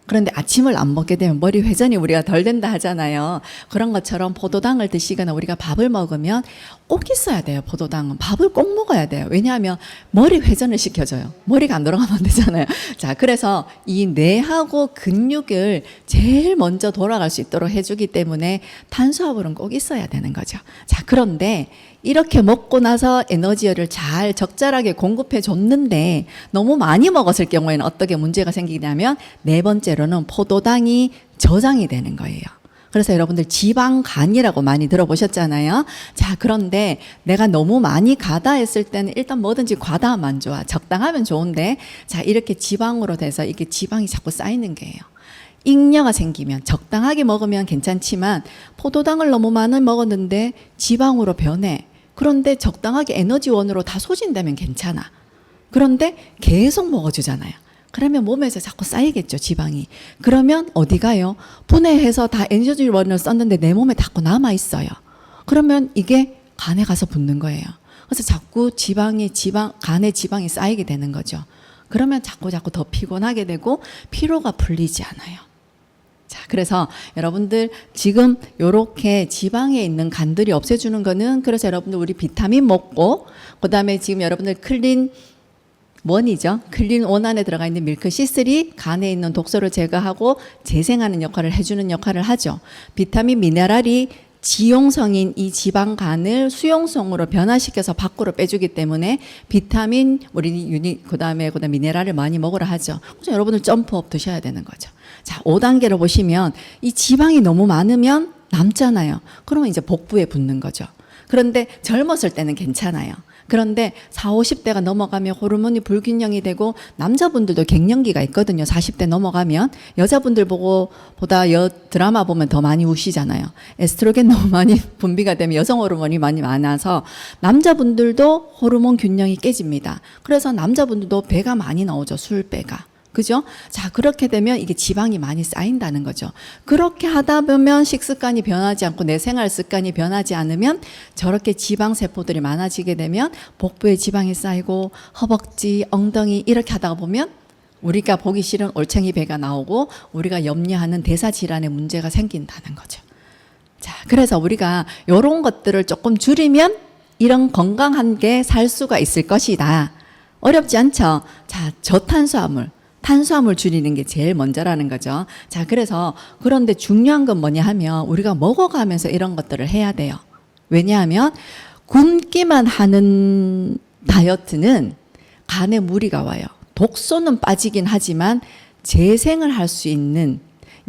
그런데 아침을 안 먹게 되면 머리 회전이 우리가 덜 된다 하잖아요. 그런 것처럼 포도당을 드시거나 우리가 밥을 먹으면 꼭 있어야 돼요. 포도당은 밥을 꼭 먹어야 돼요. 왜냐하면 머리 회전을 시켜줘요. 머리가 안 돌아가면 안 되잖아요. 자, 그래서 이 뇌하고 근육을 제일 먼저 돌아갈 수 있도록 해주기 때문에 탄수화물은 꼭 있어야 되는 거죠. 자, 그런데 이렇게 먹고 나서 에너지를 잘 적절하게 공급해 줬는데 너무 많이 먹었을 경우에는 어떻게 문제가 생기냐면, 네 번째로는 포도당이 저장이 되는 거예요. 그래서 여러분들 지방간이라고 많이 들어보셨잖아요. 자, 그런데 내가 너무 많이 과다했을 때는 일단 뭐든지 과다하면 안 좋아. 적당하면 좋은데, 자, 이렇게 지방으로 돼서 이게 지방이 자꾸 쌓이는 거예요. 잉여가 생기면, 적당하게 먹으면 괜찮지만 포도당을 너무 많이 먹었는데 지방으로 변해. 그런데 적당하게 에너지원으로 다 소진되면 괜찮아. 그런데 계속 먹어주잖아요. 그러면 몸에서 자꾸 쌓이겠죠, 지방이. 그러면 어디 가요? 분해해서 다 에너지원을 썼는데 내 몸에 자꾸 남아있어요. 그러면 이게 간에 가서 붙는 거예요. 그래서 자꾸 간에 지방이 쌓이게 되는 거죠. 그러면 자꾸 더 피곤하게 되고 피로가 풀리지 않아요. 자, 그래서 여러분들 지금 요렇게 지방에 있는 간들이 없애주는 거는, 그래서 여러분들 우리 비타민 먹고, 그 다음에 지금 여러분들 클린 원이죠. 클린 원 안에 들어가 있는 밀크 C3, 간에 있는 독소를 제거하고 재생하는 역할을 해주는 역할을 하죠. 비타민 미네랄이 지용성인 이 지방간을 수용성으로 변화시켜서 밖으로 빼주기 때문에 비타민, 그다음에 미네랄을 많이 먹으라 하죠. 그래서 여러분들 점프업 드셔야 되는 거죠. 자, 5단계로 보시면 이 지방이 너무 많으면 남잖아요. 그러면 이제 복부에 붙는 거죠. 그런데 젊었을 때는 괜찮아요. 그런데 40, 50대가 넘어가면 호르몬이 불균형이 되고, 남자분들도 갱년기가 있거든요. 40대 넘어가면 여자분들 보다 드라마 보면 더 많이 우시잖아요. 에스트로겐 너무 많이 분비가 되면 여성 호르몬이 많이 많아서 남자분들도 호르몬 균형이 깨집니다. 그래서 남자분들도 배가 많이 나오죠. 술배가. 그죠? 자, 그렇게 되면 이게 지방이 많이 쌓인다는 거죠. 그렇게 하다 보면 식습관이 변하지 않고 내 생활 습관이 변하지 않으면 저렇게 지방 세포들이 많아지게 되면 복부에 지방이 쌓이고 허벅지, 엉덩이 이렇게 하다가 보면 우리가 보기 싫은 올챙이 배가 나오고 우리가 염려하는 대사 질환의 문제가 생긴다는 거죠. 자, 그래서 우리가 이런 것들을 조금 줄이면 이런 건강한 게 살 수가 있을 것이다. 어렵지 않죠? 자, 탄수화물 줄이는 게 제일 먼저라는 거죠. 자, 그런데 중요한 건 뭐냐 하면 우리가 먹어가면서 이런 것들을 해야 돼요. 왜냐하면 굶기만 하는 다이어트는 간에 무리가 와요. 독소는 빠지긴 하지만 재생을 할 수 있는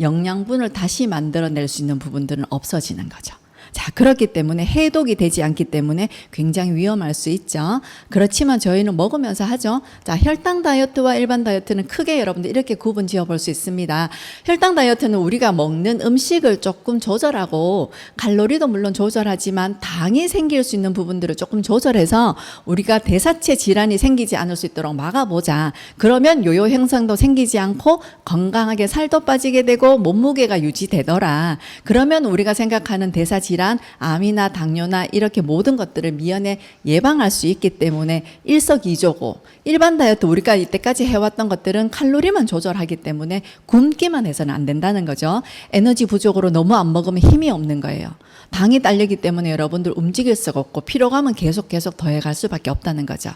영양분을 다시 만들어낼 수 있는 부분들은 없어지는 거죠. 자, 그렇기 때문에 해독이 되지 않기 때문에 굉장히 위험할 수 있죠. 그렇지만 저희는 먹으면서 하죠. 자, 혈당 다이어트와 일반 다이어트는 크게 여러분들 이렇게 구분 지어 볼 수 있습니다. 혈당 다이어트는 우리가 먹는 음식을 조금 조절하고 칼로리도 물론 조절하지만 당이 생길 수 있는 부분들을 조금 조절해서 우리가 대사체 질환이 생기지 않을 수 있도록 막아보자. 그러면 요요 형상도 생기지 않고 건강하게 살도 빠지게 되고 몸무게가 유지되더라. 그러면 우리가 생각하는 대사 질환, 암이나 당뇨나 이렇게 모든 것들을 미연에 예방할 수 있기 때문에 일석이조고, 일반 다이어트 우리가 이때까지 해왔던 것들은 칼로리만 조절하기 때문에 굶기만 해서는 안 된다는 거죠. 에너지 부족으로 너무 안 먹으면 힘이 없는 거예요. 당이 딸리기 때문에 여러분들 움직일 수가 없고 피로감은 계속 더해갈 수밖에 없다는 거죠.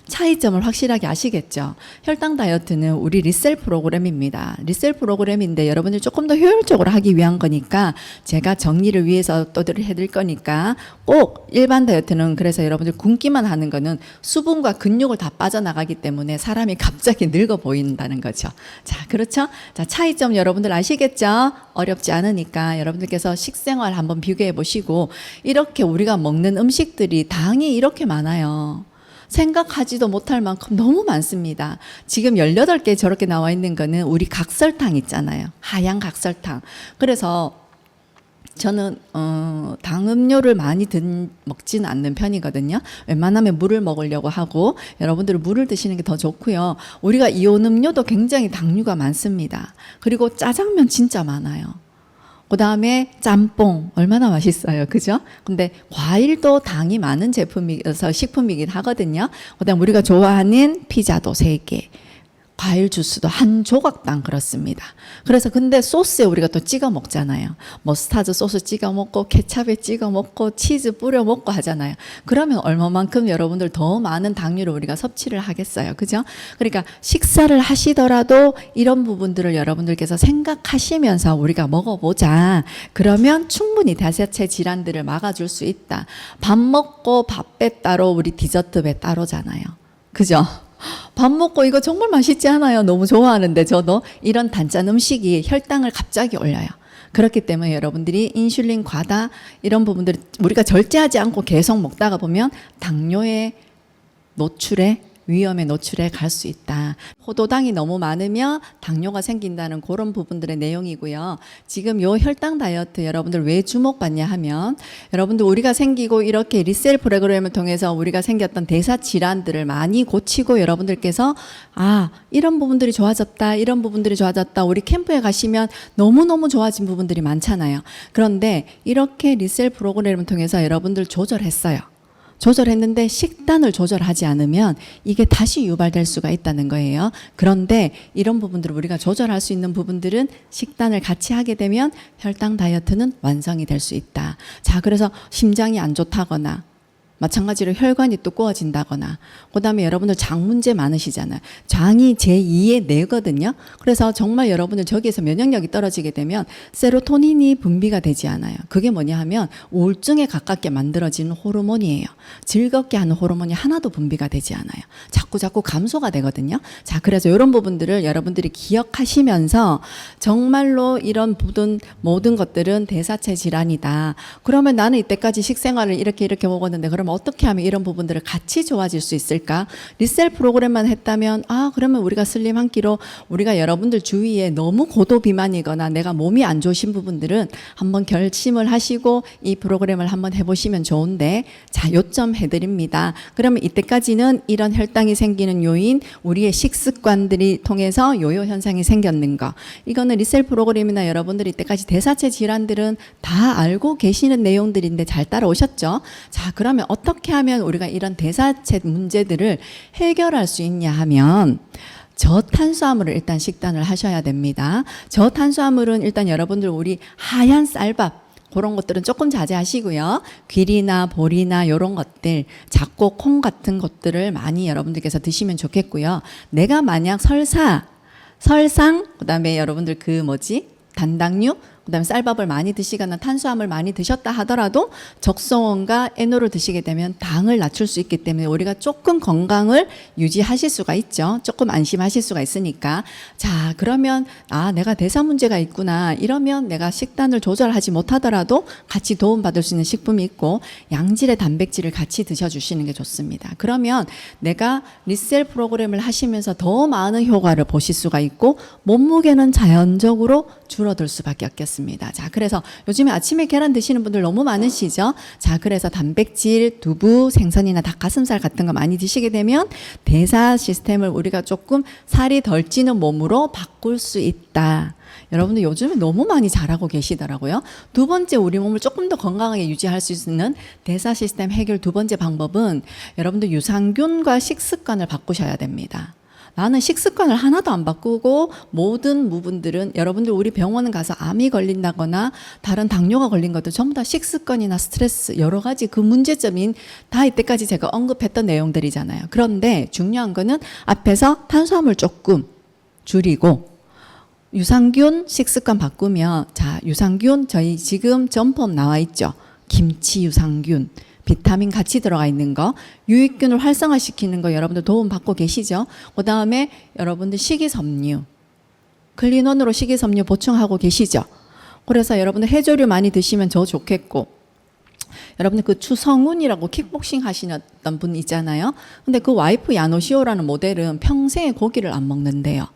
차이점을 확실하게 아시겠죠? 혈당 다이어트는 우리 리셀 프로그램입니다. 리셀 프로그램인데 여러분들 조금 더 효율적으로 하기 위한 거니까 제가 정리를 위해서 또 해드릴 거니까 꼭 일반 다이어트는 그래서 여러분들 굶기만 하는 거는 수분과 근육을 다 빠져나가기 때문에 사람이 갑자기 늙어 보인다는 거죠. 자, 그렇죠? 자, 차이점 여러분들 아시겠죠? 어렵지 않으니까 여러분들께서 식생활 한번 비교해 보시고 이렇게 우리가 먹는 음식들이 당이 이렇게 많아요. 생각하지도 못할 만큼 너무 많습니다. 지금 18개 저렇게 나와 있는 거는 우리 각설탕 있잖아요. 하얀 각설탕. 그래서 저는 당음료를 많이 먹지는 않는 편이거든요. 웬만하면 물을 먹으려고 하고 여러분들은 물을 드시는 게 더 좋고요. 우리가 이온 음료도 굉장히 당류가 많습니다. 그리고 짜장면 진짜 많아요. 그 다음에 짬뽕 얼마나 맛있어요, 그죠? 근데 과일도 당이 많은 제품이어서 식품이긴 하거든요. 그 다음 우리가 좋아하는 피자도 3개, 과일 주스도 한 조각당 그렇습니다. 그래서 근데 소스에 우리가 또 찍어 먹잖아요. 머스타드 소스 찍어 먹고 케찹에 찍어 먹고 치즈 뿌려 먹고 하잖아요. 그러면 얼마만큼 여러분들 더 많은 당류를 우리가 섭취를 하겠어요. 그죠? 그러니까 식사를 하시더라도 이런 부분들을 여러분들께서 생각하시면서 우리가 먹어보자. 그러면 충분히 대사체 질환들을 막아줄 수 있다. 밥 먹고 밥배 따로 우리 디저트 배 따로잖아요. 그죠? 밥 먹고 이거 정말 맛있지 않아요? 너무 좋아하는데 저도 이런 단짠 음식이 혈당을 갑자기 올려요. 그렇기 때문에 여러분들이 인슐린 과다 이런 부분들을 우리가 절제하지 않고 계속 먹다가 보면 당뇨의 노출에 위험에 노출해 갈 수 있다. 포도당이 너무 많으면 당뇨가 생긴다는 그런 부분들의 내용이고요. 지금 요 혈당 다이어트 여러분들 왜 주목받냐 하면 여러분들 우리가 생기고 이렇게 리셀 프로그램을 통해서 우리가 생겼던 대사 질환들을 많이 고치고 여러분들께서 이런 부분들이 좋아졌다, 이런 부분들이 좋아졌다. 우리 캠프에 가시면 너무너무 좋아진 부분들이 많잖아요. 그런데 이렇게 리셀 프로그램을 통해서 여러분들 조절했어요. 조절했는데 식단을 조절하지 않으면 이게 다시 유발될 수가 있다는 거예요. 그런데 이런 부분들을 우리가 조절할 수 있는 부분들은 식단을 같이 하게 되면 혈당 다이어트는 완성이 될 수 있다. 자, 그래서 심장이 안 좋다거나 마찬가지로 혈관이 두꺼워진다거나 그 다음에 여러분들 장 문제 많으시잖아요. 장이 제2의 뇌거든요. 그래서 정말 여러분들 저기에서 면역력이 떨어지게 되면 세로토닌이 분비가 되지 않아요. 그게 뭐냐 하면 우울증에 가깝게 만들어지는 호르몬이에요. 즐겁게 하는 호르몬이 하나도 분비가 되지 않아요. 자꾸 감소가 되거든요. 자, 그래서 이런 부분들을 여러분들이 기억하시면서 정말로 이런 모든 것들은 대사체 질환이다. 그러면 나는 이때까지 식생활을 이렇게 먹었는데 그럼 어떻게 하면 이런 부분들을 같이 좋아질 수 있을까? 리셀 프로그램만 했다면 그러면 우리가 슬림 한 끼로 우리가 여러분들 주위에 너무 고도 비만이거나 내가 몸이 안 좋으신 부분들은 한번 결심을 하시고 이 프로그램을 한번 해보시면 좋은데 자, 요점 해드립니다. 그러면 이때까지는 이런 혈당이 생기는 요인, 우리의 식습관들이 통해서 요요 현상이 생겼는 거, 이거는 리셀 프로그램이나 여러분들이 이때까지 대사체 질환들은 다 알고 계시는 내용들인데 잘 따라오셨죠? 자, 그러면 어떻게 하면 우리가 이런 대사체 문제들을 해결할 수 있냐 하면 저탄수화물을 일단 식단을 하셔야 됩니다. 저탄수화물은 일단 여러분들 우리 하얀 쌀밥 그런 것들은 조금 자제하시고요. 귀리나 보리나 이런 것들, 잡곡, 콩 같은 것들을 많이 여러분들께서 드시면 좋겠고요. 내가 만약 설상, 그다음에 여러분들 단당류, 그다음에 쌀밥을 많이 드시거나 탄수화물 많이 드셨다 하더라도 적성원과 에노를 드시게 되면 당을 낮출 수 있기 때문에 우리가 조금 건강을 유지하실 수가 있죠. 조금 안심하실 수가 있으니까. 자, 그러면 내가 대사 문제가 있구나. 이러면 내가 식단을 조절하지 못하더라도 같이 도움받을 수 있는 식품이 있고 양질의 단백질을 같이 드셔주시는 게 좋습니다. 그러면 내가 리셀 프로그램을 하시면서 더 많은 효과를 보실 수가 있고 몸무게는 자연적으로 줄어들 수밖에 없겠습니다. 자, 그래서 요즘에 아침에 계란 드시는 분들 너무 많으시죠? 자, 그래서 단백질, 두부, 생선이나 닭가슴살 같은 거 많이 드시게 되면 대사 시스템을 우리가 조금 살이 덜 찌는 몸으로 바꿀 수 있다. 여러분들 요즘에 너무 많이 잘하고 계시더라고요. 두 번째, 우리 몸을 조금 더 건강하게 유지할 수 있는 대사 시스템 해결 두 번째 방법은 여러분들 유산균과 식습관을 바꾸셔야 됩니다. 나는 식습관을 하나도 안 바꾸고 모든 부분들은 여러분들 우리 병원 가서 암이 걸린다거나 다른 당뇨가 걸린 것도 전부 다 식습관이나 스트레스 여러 가지 그 문제점인 다 이때까지 제가 언급했던 내용들이잖아요. 그런데 중요한 거는 앞에서 탄수화물 조금 줄이고 유산균 식습관 바꾸면 자, 유산균 저희 지금 점법 나와 있죠. 김치 유산균 비타민 같이 들어가 있는 거, 유익균을 활성화시키는 거 여러분들 도움 받고 계시죠? 그 다음에 여러분들 식이섬유, 클린원으로 식이섬유 보충하고 계시죠? 그래서 여러분들 해조류 많이 드시면 더 좋겠고, 여러분들 그 추성훈이라고 킥복싱 하시던 분 있잖아요. 근데 그 와이프 야노시오라는 모델은 평생에 고기를 안 먹는데요.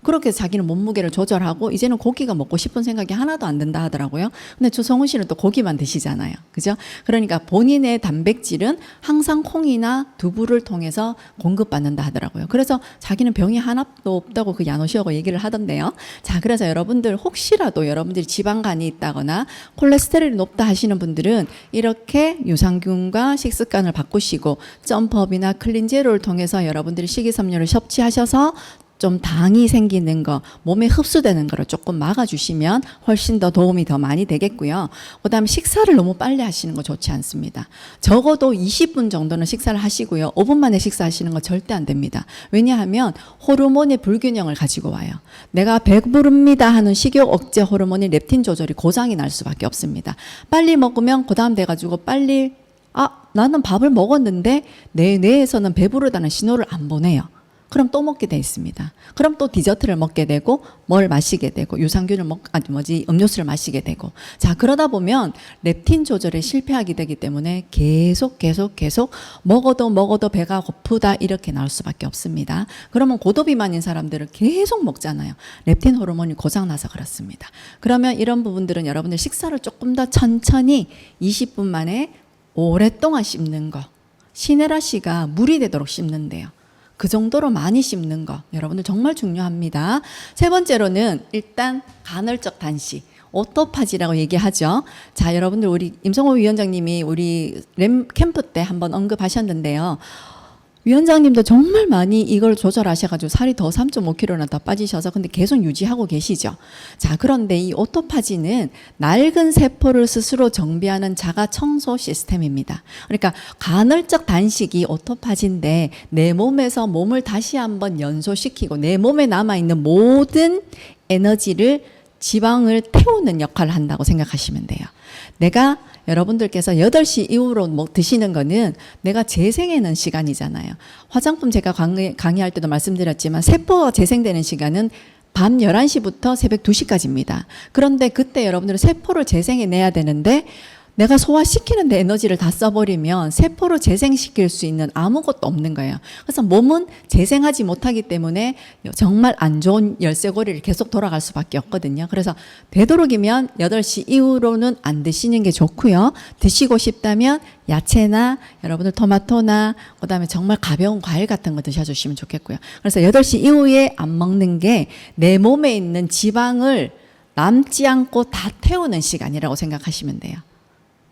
그렇게 자기는 몸무게를 조절하고 이제는 고기가 먹고 싶은 생각이 하나도 안 든다 하더라고요. 근데 주성훈 씨는 또 고기만 드시잖아요. 그죠? 그러니까 본인의 단백질은 항상 콩이나 두부를 통해서 공급받는다 하더라고요. 그래서 자기는 병이 하나도 없다고 그 야노시오가 얘기를 하던데요. 자, 그래서 여러분들 혹시라도 여러분들이 지방간이 있다거나 콜레스테롤이 높다 하시는 분들은 이렇게 유산균과 식습관을 바꾸시고 점프업이나 클린제로를 통해서 여러분들이 식이섬유를 섭취하셔서 좀 당이 생기는 거, 몸에 흡수되는 거를 조금 막아주시면 훨씬 더 도움이 더 많이 되겠고요. 그 다음에 식사를 너무 빨리 하시는 거 좋지 않습니다. 적어도 20분 정도는 식사를 하시고요. 5분 만에 식사하시는 거 절대 안 됩니다. 왜냐하면 호르몬의 불균형을 가지고 와요. 내가 배부릅니다 하는 식욕 억제 호르몬인 렙틴 조절이 고장이 날 수밖에 없습니다. 빨리 먹으면 그 다음 돼가지고 빨리 나는 밥을 먹었는데 내 뇌에서는 배부르다는 신호를 안 보내요. 그럼 또 먹게 돼 있습니다. 그럼 또 디저트를 먹게 되고 뭘 마시게 되고 유산균을 음료수를 마시게 되고 자, 그러다 보면 렙틴 조절에 실패하게 되기 때문에 계속 먹어도 배가 고프다 이렇게 나올 수밖에 없습니다. 그러면 고도비만인 사람들은 계속 먹잖아요. 렙틴 호르몬이 고장나서 그렇습니다. 그러면 이런 부분들은 여러분들 식사를 조금 더 천천히 20분 만에 오랫동안 씹는 거, 시네라 씨가 물이 되도록 씹는데요. 그 정도로 많이 씹는 거 여러분들 정말 중요합니다. 세 번째로는 일단 간헐적 단식, 오토파지라고 얘기하죠. 자, 여러분들 우리 임성호 위원장님이 우리 램 캠프 때 한번 언급하셨는데요. 위원장님도 정말 많이 이걸 조절하셔가지고 살이 더 3.5kg나 더 빠지셔서 근데 계속 유지하고 계시죠. 자, 그런데 이 오토파지는 낡은 세포를 스스로 정비하는 자가 청소 시스템입니다. 그러니까 간헐적 단식이 오토파지인데 내 몸에서 몸을 다시 한번 연소시키고 내 몸에 남아있는 모든 에너지를 지방을 태우는 역할을 한다고 생각하시면 돼요. 내가 여러분들께서 8시 이후로 드시는 거는 내가 재생하는 시간이잖아요. 화장품 제가 강의할 때도 말씀드렸지만 세포가 재생되는 시간은 밤 11시부터 새벽 2시까지입니다. 그런데 그때 여러분들은 세포를 재생해내야 되는데 내가 소화시키는데 에너지를 다 써버리면 세포를 재생시킬 수 있는 아무것도 없는 거예요. 그래서 몸은 재생하지 못하기 때문에 정말 안 좋은 열쇠고리를 계속 돌아갈 수밖에 없거든요. 그래서 되도록이면 8시 이후로는 안 드시는 게 좋고요. 드시고 싶다면 야채나 여러분들 토마토나 그다음에 정말 가벼운 과일 같은 거 드셔주시면 좋겠고요. 그래서 8시 이후에 안 먹는 게 내 몸에 있는 지방을 남지 않고 다 태우는 시간이라고 생각하시면 돼요.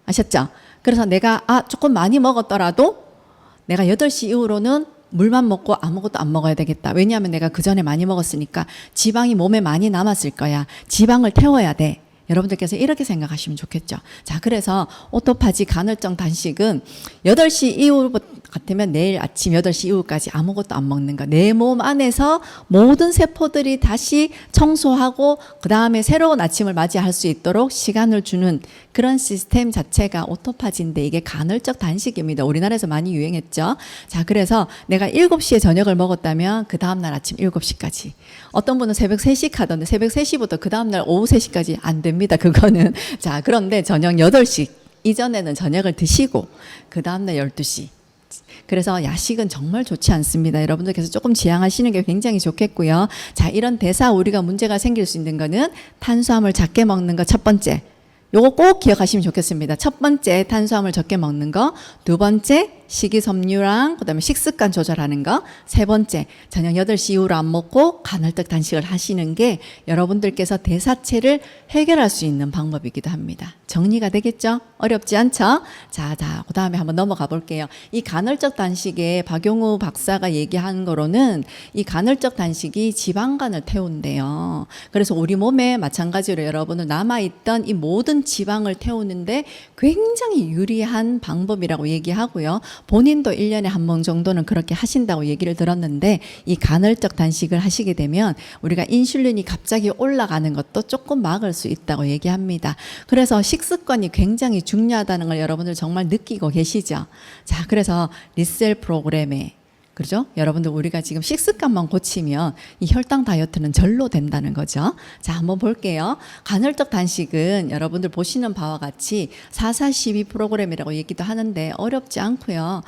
아셨죠? 그래서 내가 조금 많이 먹었더라도 내가 8시 이후로는 물만 먹고 아무것도 안 먹어야 되겠다. 왜냐하면 내가 그 전에 많이 먹었으니까 지방이 몸에 많이 남았을 거야. 지방을 태워야 돼. 여러분들께서 이렇게 생각하시면 좋겠죠. 자, 그래서 오토파지 간헐적 단식은 8시 이후부터 같으면 내일 아침 8시 이후까지 아무것도 안 먹는 거. 내 몸 안에서 모든 세포들이 다시 청소하고 그 다음에 새로운 아침을 맞이할 수 있도록 시간을 주는 그런 시스템 자체가 오토파지인데 이게 간헐적 단식입니다. 우리나라에서 많이 유행했죠. 자, 그래서 내가 7시에 저녁을 먹었다면 그 다음날 아침 7시까지. 어떤 분은 새벽 3시 하던데 새벽 3시부터 그 다음날 오후 3시까지 안 됩니다. 그거는. 자, 그런데 저녁 8시 이전에는 저녁을 드시고 그 다음날 12시. 그래서 야식은 정말 좋지 않습니다. 여러분들께서 조금 지양하시는 게 굉장히 좋겠고요. 자, 이런 대사 우리가 문제가 생길 수 있는 거는 탄수화물 작게 먹는 거 첫 번째. 요거 꼭 기억하시면 좋겠습니다. 첫 번째 탄수화물 적게 먹는 거, 두 번째 식이섬유랑 그다음에 식습관 조절하는 거, 세 번째 저녁 8시 이후로 안 먹고 간헐적 단식을 하시는 게 여러분들께서 대사체를 해결할 수 있는 방법이기도 합니다. 정리가 되겠죠? 어렵지 않죠? 자, 그다음에 한번 넘어가 볼게요. 이 간헐적 단식에 박용우 박사가 얘기한 거로는 이 간헐적 단식이 지방간을 태운대요. 그래서 우리 몸에 마찬가지로 여러분은 남아있던 이 모든 지방을 태우는데 굉장히 유리한 방법이라고 얘기하고요. 본인도 1년에 한 번 정도는 그렇게 하신다고 얘기를 들었는데 이 간헐적 단식을 하시게 되면 우리가 인슐린이 갑자기 올라가는 것도 조금 막을 수 있다고 얘기합니다. 그래서 식습관이 굉장히 중요하다는 걸 여러분들 정말 느끼고 계시죠? 자, 그래서 리셀 프로그램에 그렇죠? 여러분들 우리가 지금 식습관만 고치면 이 혈당 다이어트는 절로 된다는 거죠. 자, 한번 볼게요. 간헐적 단식은 여러분들 보시는 바와 같이 4-4-12 프로그램이라고 얘기도 하는데 어렵지 않고요.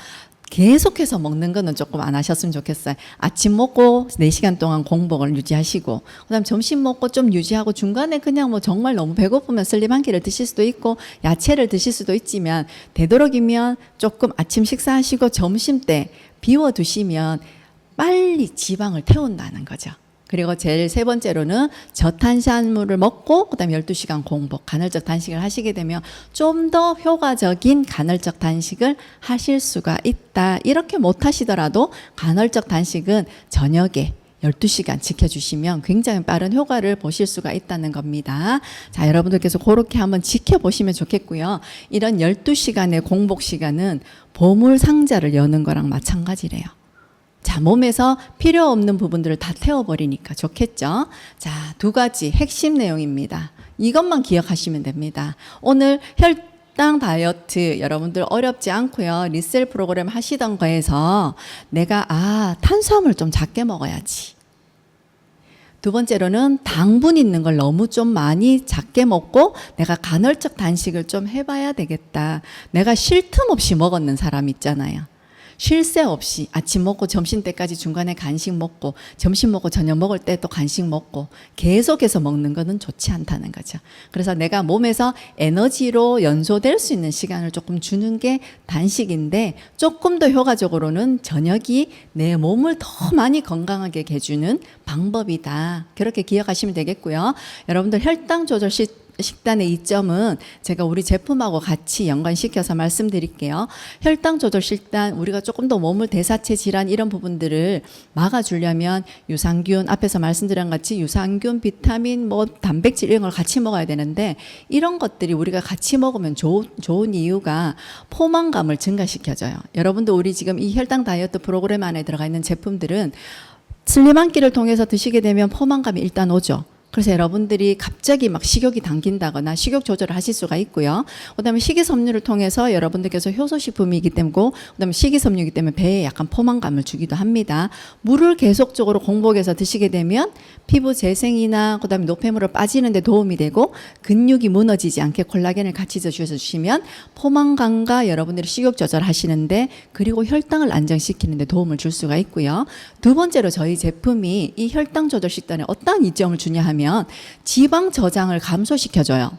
계속해서 먹는 거는 조금 안 하셨으면 좋겠어요. 아침 먹고 4시간 동안 공복을 유지하시고 그다음 점심 먹고 좀 유지하고 중간에 그냥 뭐 정말 너무 배고프면 슬림 한 끼를 드실 수도 있고 야채를 드실 수도 있지만 되도록이면 조금 아침 식사하시고 점심 때 비워두시면 빨리 지방을 태운다는 거죠. 그리고 제일 세 번째로는 저탄수화물을 먹고 그다음에 12시간 공복, 간헐적 단식을 하시게 되면 좀 더 효과적인 간헐적 단식을 하실 수가 있다. 이렇게 못 하시더라도 간헐적 단식은 저녁에 12시간 지켜주시면 굉장히 빠른 효과를 보실 수가 있다는 겁니다. 자, 여러분들께서 그렇게 한번 지켜보시면 좋겠고요. 이런 12시간의 공복 시간은 보물 상자를 여는 거랑 마찬가지래요. 자, 몸에서 필요 없는 부분들을 다 태워버리니까 좋겠죠. 자, 2가지 핵심 내용입니다. 이것만 기억하시면 됩니다. 오늘 혈당 다이어트 여러분들 어렵지 않고요. 리셀 프로그램 하시던 거에서 내가 탄수화물 좀 작게 먹어야지. 두 번째로는 당분 있는 걸 너무 좀 많이 작게 먹고 내가 간헐적 단식을 좀 해봐야 되겠다. 내가 쉴 틈 없이 먹었는 사람 있잖아요. 쉴 새 없이 아침 먹고 점심 때까지 중간에 간식 먹고 점심 먹고 저녁 먹을 때 또 간식 먹고 계속해서 먹는 거는 좋지 않다는 거죠. 그래서 내가 몸에서 에너지로 연소될 수 있는 시간을 조금 주는 게 단식인데 조금 더 효과적으로는 저녁이 내 몸을 더 많이 건강하게 해주는 방법이다. 그렇게 기억하시면 되겠고요. 여러분들 혈당 조절 식단의 이점은 제가 우리 제품하고 같이 연관시켜서 말씀드릴게요. 혈당 조절 식단 우리가 조금 더 몸을 대사체 질환 이런 부분들을 막아주려면 유산균 앞에서 말씀드린 같이 유산균, 비타민, 단백질 이런 걸 같이 먹어야 되는데 이런 것들이 우리가 같이 먹으면 좋은 이유가 포만감을 증가시켜줘요. 여러분도 우리 지금 이 혈당 다이어트 프로그램 안에 들어가 있는 제품들은 슬림 한 끼를 통해서 드시게 되면 포만감이 일단 오죠. 그래서 여러분들이 갑자기 막 식욕이 당긴다거나 식욕 조절을 하실 수가 있고요. 그다음에 식이섬유를 통해서 여러분들께서 효소식품이기 때문에 그다음에 식이섬유이기 때문에 배에 약간 포만감을 주기도 합니다. 물을 계속적으로 공복해서 드시게 되면 피부 재생이나 그다음에 노폐물을 빠지는 데 도움이 되고 근육이 무너지지 않게 콜라겐을 같이 주시면 포만감과 여러분들이 식욕 조절하시는데 그리고 혈당을 안정시키는 데 도움을 줄 수가 있고요. 두 번째로 저희 제품이 이 혈당 조절 식단에 어떤 이점을 주냐 하면 지방 저장을 감소시켜줘요.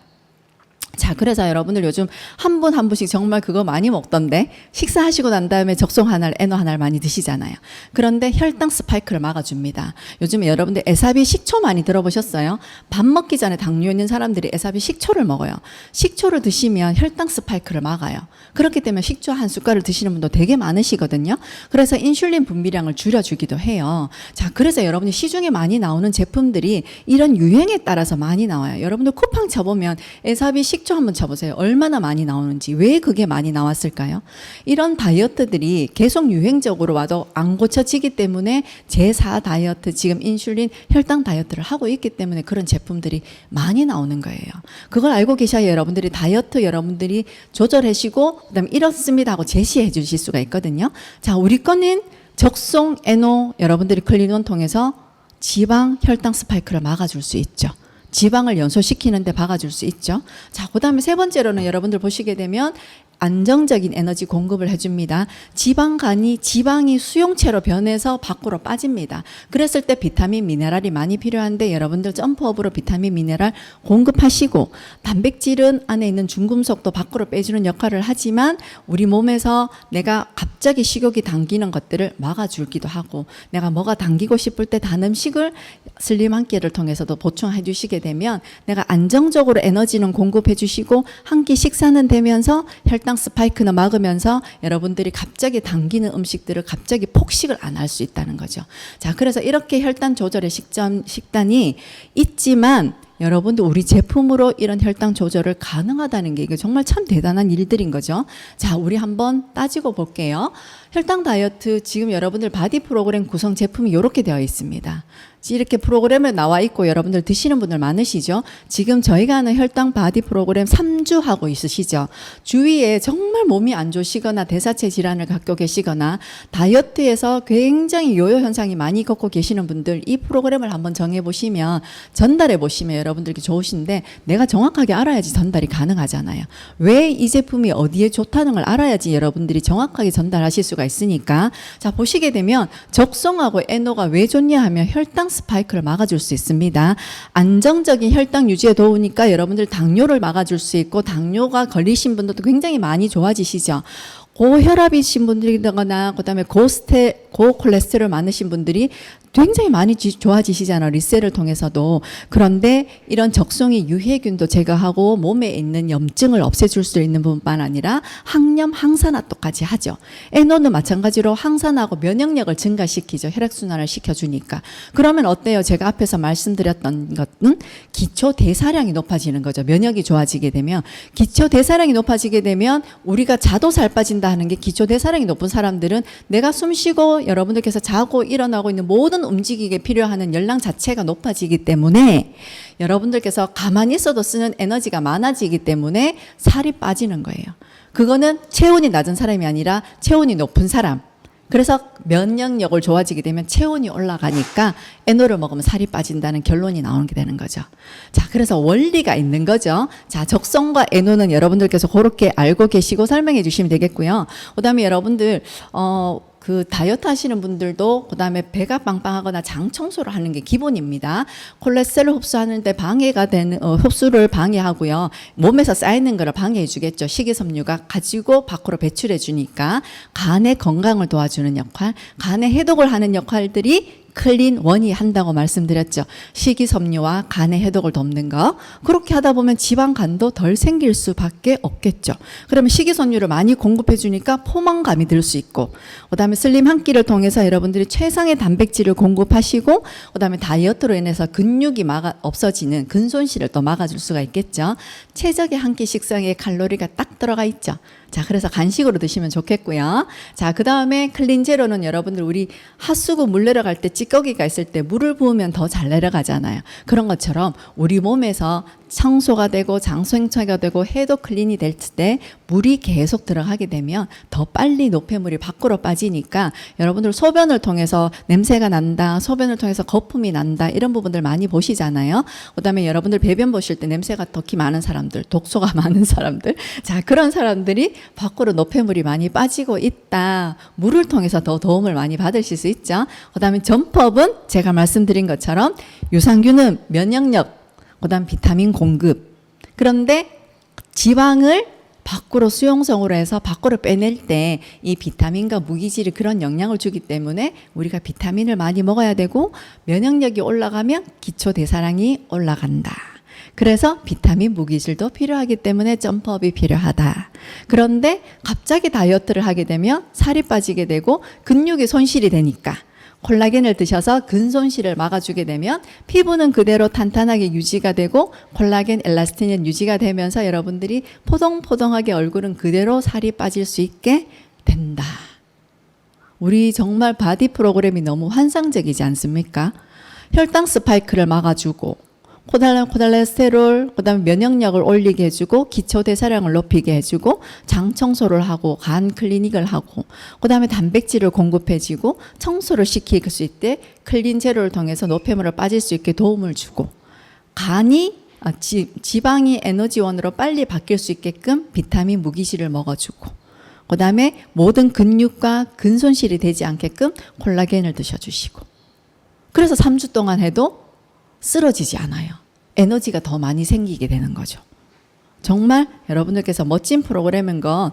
자, 그래서 여러분들 요즘 한 분 한 분씩 정말 그거 많이 먹던데 식사하시고 난 다음에 적송 하나를 에너 하나를 많이 드시잖아요. 그런데 혈당 스파이크를 막아줍니다. 요즘에 여러분들 에사비 식초 많이 들어보셨어요? 밥 먹기 전에 당뇨 있는 사람들이 에사비 식초를 먹어요. 식초를 드시면 혈당 스파이크를 막아요. 그렇기 때문에 식초 한 숟갈을 드시는 분도 되게 많으시거든요. 그래서 인슐린 분비량을 줄여주기도 해요. 자, 그래서 여러분이 시중에 많이 나오는 제품들이 이런 유행에 따라서 많이 나와요. 여러분들 쿠팡 쳐보면 에사비 식초 식초 한번 쳐보세요. 얼마나 많이 나오는지. 왜 그게 많이 나왔을까요? 이런 다이어트들이 계속 유행적으로 와도 안 고쳐지기 때문에 제4 다이어트, 지금 인슐린, 혈당 다이어트를 하고 있기 때문에 그런 제품들이 많이 나오는 거예요. 그걸 알고 계셔야 여러분들이 다이어트 여러분들이 조절하시고 그다음에 이렇습니다 하고 제시해 주실 수가 있거든요. 자, 우리 거는 적송 에노 여러분들이 클린원 통해서 지방 혈당 스파이크를 막아줄 수 있죠. 지방을 연소시키는데 막아줄 수 있죠. 자, 그 다음에 세 번째로는 여러분들 보시게 되면 안정적인 에너지 공급을 해줍니다. 지방이 수용체로 변해서 밖으로 빠집니다. 그랬을 때 비타민, 미네랄이 많이 필요한데 여러분들 점프업으로 비타민, 미네랄 공급하시고 단백질은 안에 있는 중금속도 밖으로 빼주는 역할을 하지만 우리 몸에서 내가 갑자기 식욕이 당기는 것들을 막아주기도 하고 내가 뭐가 당기고 싶을 때 단 음식을 슬림 한 끼를 통해서도 보충해 주시게 되면 내가 안정적으로 에너지는 공급해 주시고 한 끼 식사는 되면서 혈당 스파이크는 막으면서 여러분들이 갑자기 당기는 음식들을 갑자기 폭식을 안 할 수 있다는 거죠. 자, 그래서 이렇게 혈당 조절의 식단이 있지만 여러분도 우리 제품으로 이런 혈당 조절을 가능하다는 게 이게 정말 참 대단한 일들인 거죠. 자, 우리 한번 따지고 볼게요. 혈당 다이어트 지금 여러분들 바디 프로그램 구성 제품이 이렇게 되어 있습니다. 이렇게 프로그램에 나와 있고 여러분들 드시는 분들 많으시죠? 지금 저희가 하는 혈당 바디 프로그램 3주 하고 있으시죠? 주위에 정말 몸이 안 좋으시거나 대사체 질환을 갖고 계시거나 다이어트에서 굉장히 요요 현상이 많이 겪고 계시는 분들 이 프로그램을 한번 정해보시면 전달해 보시면 여러분들께 좋으신데 내가 정확하게 알아야지 전달이 가능하잖아요. 왜 이 제품이 어디에 좋다는 걸 알아야지 여러분들이 정확하게 전달하실 수가 있으니까 자, 보시게 되면 적송하고 에노가 왜 좋냐 하면 혈당 스파이크를 막아줄 수 있습니다. 안정적인 혈당 유지에 도우니까 여러분들 당뇨를 막아줄 수 있고 당뇨가 걸리신 분들도 굉장히 많이 좋아지시죠. 고혈압이신 분들이거나 그다음에 고콜레스테롤 많으신 분들이 굉장히 많이 좋아지시잖아요. 리셀을 통해서도. 그런데 이런 적송이 유해균도 제거하고 몸에 있는 염증을 없애줄 수 있는 부분만 아니라 항염, 항산화도까지 하죠. 에노는 마찬가지로 항산하고 면역력을 증가시키죠. 혈액순환을 시켜주니까. 그러면 어때요? 제가 앞에서 말씀드렸던 것은 기초 대사량이 높아지는 거죠. 면역이 좋아지게 되면. 기초 대사량이 높아지게 되면 우리가 자도 살 빠진다 하는 게 기초 대사량이 높은 사람들은 내가 숨 쉬고 여러분들께서 자고 일어나고 있는 모든 움직이게 필요한 열량 자체가 높아지기 때문에 여러분들께서 가만히 있어도 쓰는 에너지가 많아지기 때문에 살이 빠지는 거예요. 그거는 체온이 낮은 사람이 아니라 체온이 높은 사람. 그래서 면역력을 좋아지게 되면 체온이 올라가니까 에노를 먹으면 살이 빠진다는 결론이 나오게 되는 거죠. 자, 그래서 원리가 있는 거죠. 자, 적성과 에노는 여러분들께서 그렇게 알고 계시고 설명해 주시면 되겠고요. 그다음에 여러분들 그 다이어트 하시는 분들도 그다음에 배가 빵빵하거나 장 청소를 하는 게 기본입니다. 콜레스테롤 흡수하는데 방해가 되는 흡수를 방해하고요. 몸에서 쌓이는 거를 방해해 주겠죠. 식이섬유가 가지고 밖으로 배출해 주니까 간의 건강을 도와주는 역할, 간의 해독을 하는 역할들이 클린 원이 한다고 말씀드렸죠. 식이섬유와 간의 해독을 돕는 거. 그렇게 하다 보면 지방간도 덜 생길 수밖에 없겠죠. 그러면 식이섬유를 많이 공급해 주니까 포만감이 들 수 있고 그다음에 슬림 한 끼를 통해서 여러분들이 최상의 단백질을 공급하시고 그다음에 다이어트로 인해서 근육이 없어지는 근손실을 또 막아줄 수가 있겠죠. 최적의 한 끼 식상에 칼로리가 딱 들어가 있죠. 자, 그래서 간식으로 드시면 좋겠고요. 자, 그 다음에 클린 제로는 여러분들 우리 핫수구 물 내려갈 때 찌꺼기가 있을 때 물을 부으면 더 잘 내려가잖아요. 그런 것처럼 우리 몸에서 청소가 되고 장소행차가 되고 해독 클린이 될 때 물이 계속 들어가게 되면 더 빨리 노폐물이 밖으로 빠지니까 여러분들 소변을 통해서 냄새가 난다, 소변을 통해서 거품이 난다 이런 부분들 많이 보시잖아요. 그다음에 여러분들 배변 보실 때 냄새가 덕히 많은 사람들, 독소가 많은 사람들, 자, 그런 사람들이 밖으로 노폐물이 많이 빠지고 있다. 물을 통해서 더 도움을 많이 받으실 수 있죠. 그다음에 점프업은 제가 말씀드린 것처럼 유산균은 면역력, 그다음 비타민 공급. 그런데 지방을 밖으로 수용성으로 해서 밖으로 빼낼 때 이 비타민과 무기질이 그런 영향을 주기 때문에 우리가 비타민을 많이 먹어야 되고 면역력이 올라가면 기초 대사량이 올라간다. 그래서 비타민 무기질도 필요하기 때문에 점프업이 필요하다. 그런데 갑자기 다이어트를 하게 되면 살이 빠지게 되고 근육이 손실이 되니까 콜라겐을 드셔서 근손실을 막아주게 되면 피부는 그대로 탄탄하게 유지가 되고 콜라겐, 엘라스틴은 유지가 되면서 여러분들이 포동포동하게 얼굴은 그대로 살이 빠질 수 있게 된다. 우리 정말 바디 프로그램이 너무 환상적이지 않습니까? 혈당 스파이크를 막아주고 콜레스테롤, 그다음에 면역력을 올리게 해주고 기초 대사량을 높이게 해주고 장 청소를 하고 간 클리닉을 하고 그다음에 단백질을 공급해주고 청소를 시킬 수 있게 클린 제로를 통해서 노폐물을 빠질 수 있게 도움을 주고 간이 지방이 에너지원으로 빨리 바뀔 수 있게끔 비타민 무기질을 먹어주고 그다음에 모든 근육과 근손실이 되지 않게끔 콜라겐을 드셔주시고 그래서 3주 동안 해도 쓰러지지 않아요. 에너지가 더 많이 생기게 되는 거죠. 정말 여러분들께서 멋진 프로그램인 거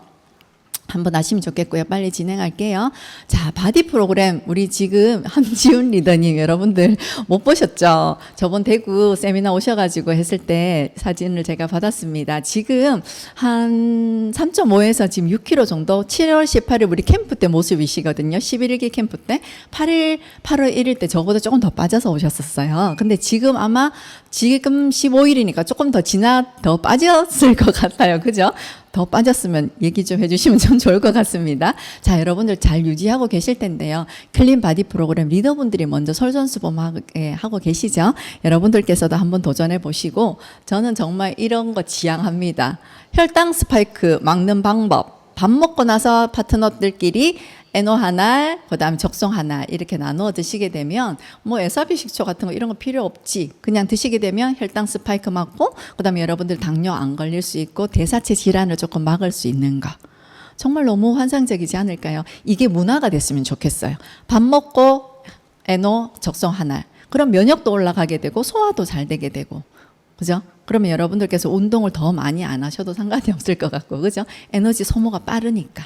한번 아시면 좋겠고요. 빨리 진행할게요. 자, 바디 프로그램 우리 지금 함지훈 리더님 여러분들 못 보셨죠? 저번 대구 세미나 오셔가지고 했을 때 사진을 제가 받았습니다. 지금 한 3.5에서 지금 6kg 정도 7월 18일 우리 캠프 때 모습이시거든요. 11일기 캠프 때 8월 1일 때 저보다 조금 더 빠져서 오셨었어요. 근데 지금 아마 지금 15일이니까 조금 더 빠졌을 것 같아요. 그죠? 더 빠졌으면 얘기 좀 해주시면 좀 좋을 것 같습니다. 여러분들 잘 유지하고 계실 텐데요. 클린 바디 프로그램 리더분들이 먼저 솔선수범하게 하고 계시죠. 여러분들께서도 한번 도전해 보시고 저는 정말 이런 거 지향합니다. 혈당 스파이크 막는 방법. 밥 먹고 나서 파트너들끼리 에노 하나, 그다음에 적송 하나 이렇게 나누어 드시게 되면 뭐 에사비 식초 같은 거 이런 거 필요 없지. 그냥 드시게 되면 혈당 스파이크 막고 그다음에 여러분들 당뇨 안 걸릴 수 있고 대사체 질환을 조금 막을 수 있는 거. 정말 너무 환상적이지 않을까요? 이게 문화가 됐으면 좋겠어요. 밥 먹고 에노 적송 하나. 그럼 면역도 올라가게 되고 소화도 잘 되게 되고. 그죠? 그러면 여러분들께서 운동을 더 많이 안 하셔도 상관이 없을 것 같고, 그죠? 에너지 소모가 빠르니까.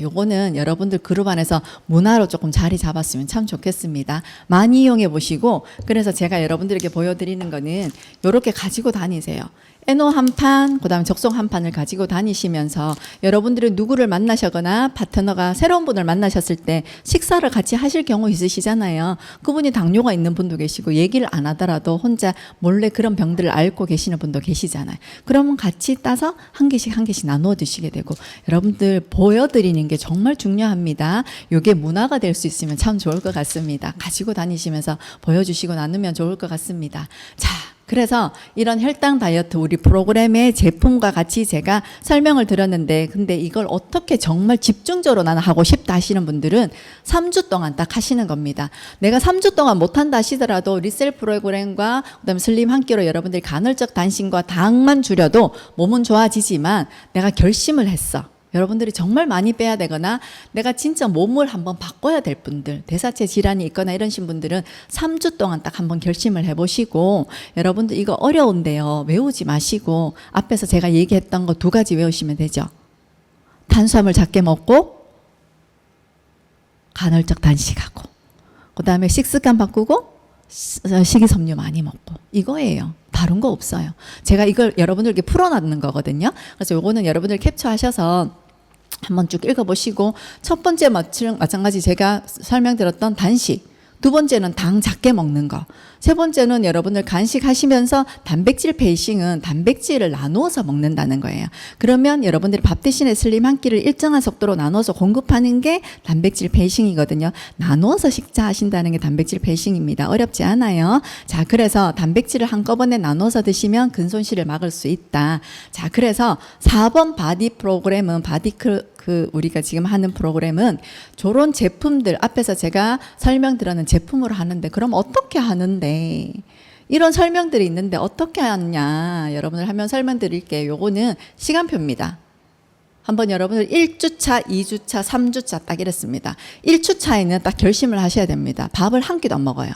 요거는 여러분들 그룹 안에서 문화로 조금 자리 잡았으면 참 좋겠습니다. 많이 이용해 보시고, 그래서 제가 여러분들에게 보여드리는 거는 요렇게 가지고 다니세요. 에노 한 판, 그 다음에 적송 한 판을 가지고 다니시면서 여러분들이 누구를 만나시거나 파트너가 새로운 분을 만나셨을 때 식사를 같이 하실 경우 있으시잖아요. 그분이 당뇨가 있는 분도 계시고 얘기를 안 하더라도 혼자 몰래 그런 병들을 앓고 계시는 분도 계시잖아요. 그러면 같이 따서 한 개씩 나누어 드시게 되고 여러분들 보여드리는 게 정말 중요합니다. 이게 문화가 될 수 있으면 참 좋을 것 같습니다. 가지고 다니시면서 보여주시고 나누면 좋을 것 같습니다. 그래서 이런 혈당 다이어트 우리 프로그램의 제품과 같이 제가 설명을 드렸는데 근데 이걸 어떻게 정말 집중적으로 나는 하고 싶다 하시는 분들은 3주 동안 딱 하시는 겁니다. 내가 3주 동안 못한다 하시더라도 리셀 프로그램과 그다음에 슬림 한 끼로 여러분들이 간헐적 단식과 당만 줄여도 몸은 좋아지지만 내가 결심을 했어. 여러분들이 정말 많이 빼야 되거나 내가 진짜 몸을 한번 바꿔야 될 분들 대사체 질환이 있거나 이러신 분들은 3주 동안 딱 한번 결심을 해보시고 여러분들 이거 어려운데요. 외우지 마시고 앞에서 제가 얘기했던 거 2가지 외우시면 되죠. 탄수화물 작게 먹고 간헐적 단식하고 그 다음에 식습관 바꾸고 식이섬유 많이 먹고 이거예요. 다른 거 없어요. 제가 이걸 여러분들께 풀어놨는 거거든요. 그래서 요거는 여러분들 캡처하셔서 한번 쭉 읽어보시고 첫 번째 마찬가지 제가 설명드렸던 단식, 두 번째는 당 작게 먹는 거, 세 번째는 여러분들 간식하시면서 단백질 베이싱은 단백질을 나누어서 먹는다는 거예요. 그러면 여러분들이 밥 대신에 슬림 한 끼를 일정한 속도로 나눠서 공급하는 게 단백질 베이싱이거든요. 나누어서 식사하신다는 게 단백질 베이싱입니다. 어렵지 않아요. 그래서 단백질을 한꺼번에 나눠서 드시면 근손실을 막을 수 있다. 그래서 4번 바디 프로그램은 우리가 지금 하는 프로그램은 저런 제품들 앞에서 제가 설명드렸는 제품으로 하는데 그럼 어떻게 하는데 이런 설명들이 있는데 어떻게 하냐 여러분들 하면 설명드릴게요. 요거는 시간표입니다. 한번 여러분들 1주차, 2주차, 3주차 딱 이랬습니다. 1주차에는 딱 결심을 하셔야 됩니다. 밥을 한 끼도 안 먹어요.